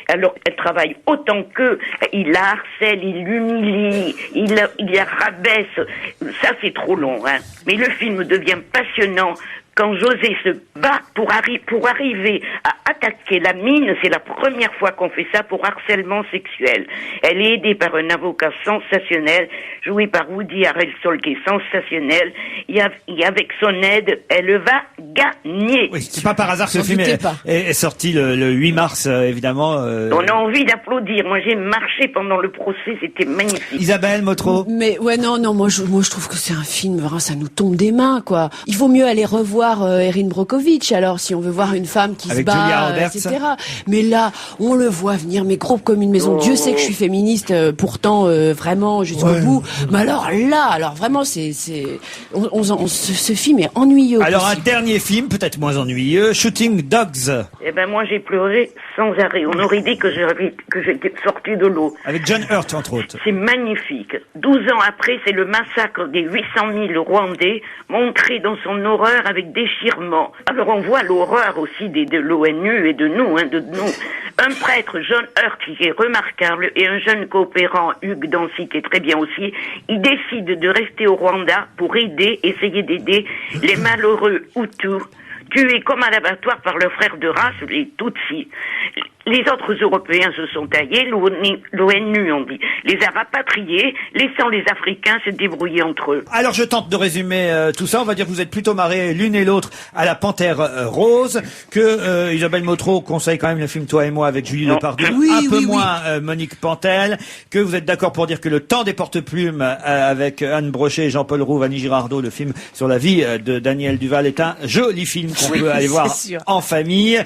Alors elle travaille autant qu'eux, il la harcèle, il l'humilie, il la rabaisse. Ça c'est trop long, hein. Mais le film devient passionnant quand José se bat pour arriver à attaquer la mine. C'est la première fois qu'on fait ça pour harcèlement sexuel. Elle est aidée par un avocat sensationnel, joué par Woody Harrelson, qui est sensationnel. Et avec son aide, elle va gagner. Oui, c'est pas par hasard que ce film est sorti le 8 mars, évidemment. On a envie d'applaudir. Moi, j'ai marché pendant le procès, c'était magnifique. Isabelle Motro. Mais ouais, non, moi je trouve que c'est un film, vraiment, ça nous tombe des mains, quoi. Il vaut mieux aller revoir voir Erin Brockovich, alors si on veut voir une femme qui Avec se Julia bat, Roberts. etc. Mais là, on le voit venir, mais gros comme une maison. Dieu sait que je suis féministe, pourtant vraiment jusqu'au bout. Mais alors vraiment, ce film est ennuyeux. Alors un dernier film, peut-être moins ennuyeux, Shooting Dogs, Eh ben moi j'ai pleuré sans arrêt. On aurait dit que j'étais sortie de l'eau. avec John Hurt entre autres. C'est magnifique. 12 ans après, c'est le massacre des 800 000 Rwandais, montré dans son horreur avec déchirement. Alors on voit l'horreur aussi de l'ONU et de nous. Un prêtre, John Hurt, qui est remarquable, et un jeune coopérant, Hugues Dancy, qui est très bien aussi, ils décident de rester au Rwanda pour essayer d'aider les malheureux Hutus, tués comme à l'abattoir par leurs frères de race, les Tutsis. Les autres Européens se sont taillés, l'ONU, on dit, les a rapatriés, laissant les Africains se débrouiller entre eux. Alors je tente de résumer tout ça. On va dire que vous êtes plutôt marrés l'une et l'autre à la Panthère Rose, que Isabelle Motro conseille quand même le film Toi et moi avec Julie Depardieu, un peu moins Monique Pantel, que vous êtes d'accord pour dire que Le Temps des porte-plumes avec Anne Brochet et Jean-Paul Rouve, Annie Girardot, le film sur la vie de Daniel Duval est un joli film qu'on peut aller voir en famille.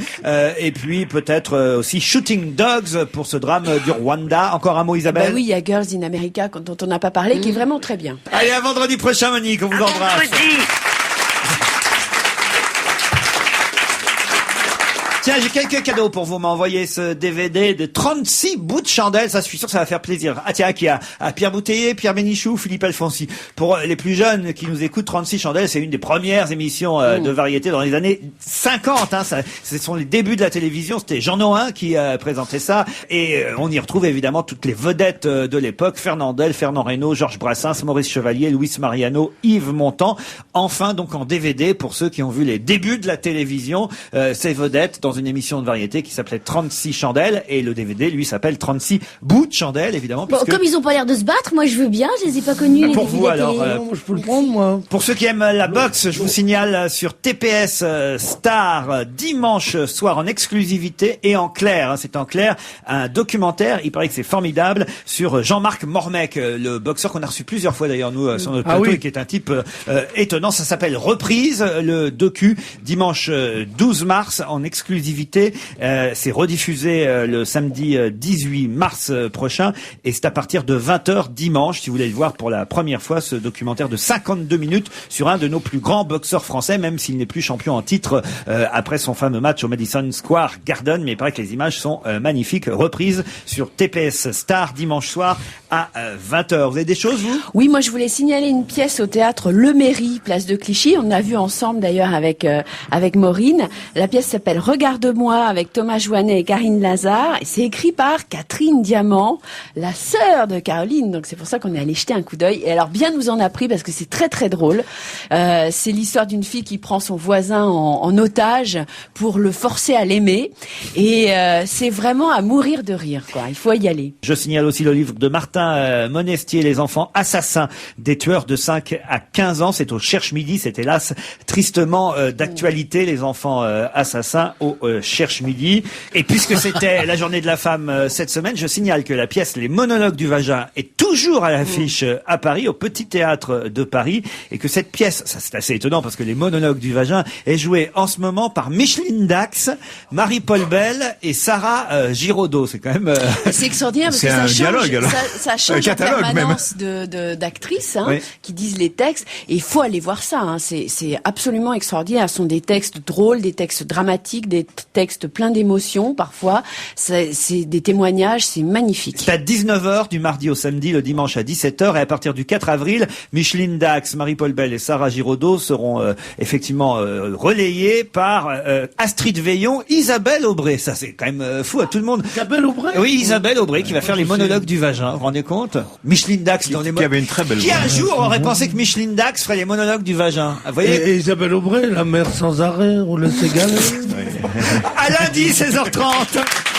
Et puis peut-être aussi Shooting Dogs pour ce drame du Rwanda. Encore un mot, Isabelle? Oui, il y a Girls in America dont on n'a pas parlé, qui est vraiment très bien. Allez, à vendredi prochain, Monique, on vous embrasse. Tiens, j'ai quelques cadeaux pour vous. M'envoyer ce DVD de 36 bouts de chandelle. Ça, je suis sûr que ça va faire plaisir. Ah tiens, qui a Pierre Bouteiller, Pierre Bénichou, Philippe Alfonsi. Pour les plus jeunes qui nous écoutent, 36 chandelles, c'est une des premières émissions de variété dans les années 50. Ce sont les débuts de la télévision. C'était Jean Nohain qui présentait ça. Et on y retrouve évidemment toutes les vedettes de l'époque. Fernandel, Fernand Reynaud, Georges Brassens, Maurice Chevalier, Luis Mariano, Yves Montand. Enfin, donc en DVD, pour ceux qui ont vu les débuts de la télévision, ces vedettes dans une émission de variété qui s'appelait 36 chandelles, et le DVD lui s'appelle 36 bouts de chandelle, évidemment. Bon, comme ils ont pas l'air de se battre, moi je veux bien, je les ai pas connus. Pour vous alors, je peux le prendre moi. pour ceux qui aiment la boxe, je vous signale sur TPS Star dimanche soir en exclusivité et en clair, c'est en clair, un documentaire, il paraît que c'est formidable, sur Jean-Marc Mormec, le boxeur qu'on a reçu plusieurs fois d'ailleurs nous sur notre plateau, et qui est un type étonnant. Ça s'appelle Reprise, le docu, dimanche 12 mars en exclusivité. C'est rediffusé le samedi 18 mars prochain, et c'est à partir de 20h dimanche, si vous voulez le voir pour la première fois, ce documentaire de 52 minutes sur un de nos plus grands boxeurs français, même s'il n'est plus champion en titre après son fameux match au Madison Square Garden, mais il paraît que les images sont magnifiques. Reprise sur TPS Star dimanche soir à 20h. Vous avez des choses, vous? Oui, moi je voulais signaler une pièce au théâtre Le Mairie, place de Clichy. On l'a vu ensemble d'ailleurs avec Maureen. La pièce s'appelle Regarde-moi, avec Thomas Joannet et Karine Lazare. Et c'est écrit par Catherine Diamant, la sœur de Caroline. Donc c'est pour ça qu'on est allé jeter un coup d'œil. Et alors bien nous en a pris parce que c'est très très drôle. C'est l'histoire d'une fille qui prend son voisin en otage pour le forcer à l'aimer. Et c'est vraiment à mourir de rire, quoi. Il faut y aller. Je signale aussi le livre de Martin Monestier, Les enfants assassins des tueurs de 5 à 15 ans. C'est au Cherche Midi. C'est hélas tristement d'actualité, les enfants assassins au Cherche Midi. Et puisque c'était la journée de la femme cette semaine, je signale que la pièce Les monologues du vagin est toujours à l'affiche à Paris, au Petit Théâtre de Paris, et que cette pièce, ça c'est assez étonnant parce que Les monologues du vagin est jouée en ce moment par Micheline Dax, Marie-Paul Bell et Sarah Giraudot. C'est quand même... C'est extraordinaire parce C'est que ça un change, dialogue, alors. ça change Un en catalogue, permanence d'actrices qui disent les textes. Et il faut aller voir ça. C'est absolument extraordinaire. Ce sont des textes drôles, des textes dramatiques, des textes pleins d'émotions parfois. C'est des témoignages, c'est magnifique. C'est à 19h du mardi au samedi, le dimanche à 17h, et à partir du 4 avril, Micheline Dax, Marie-Paul Bell et Sarah Giraudot seront effectivement relayées par Astrid Veillon, Isabelle Aubray. Ça c'est quand même fou à tout le monde. Isabelle Aubray? Oui, Isabelle Aubray qui va faire les monologues du vagin. Vous vous rendez compte? Micheline Dax dans les qui avait une très belle Qui voix. un jour aurait pensé que Micheline Dax ferait les monologues du vagin? Vous voyez? Et Isabelle Aubray, la mère sans arrêt, on le sait galer. À lundi, 16h30.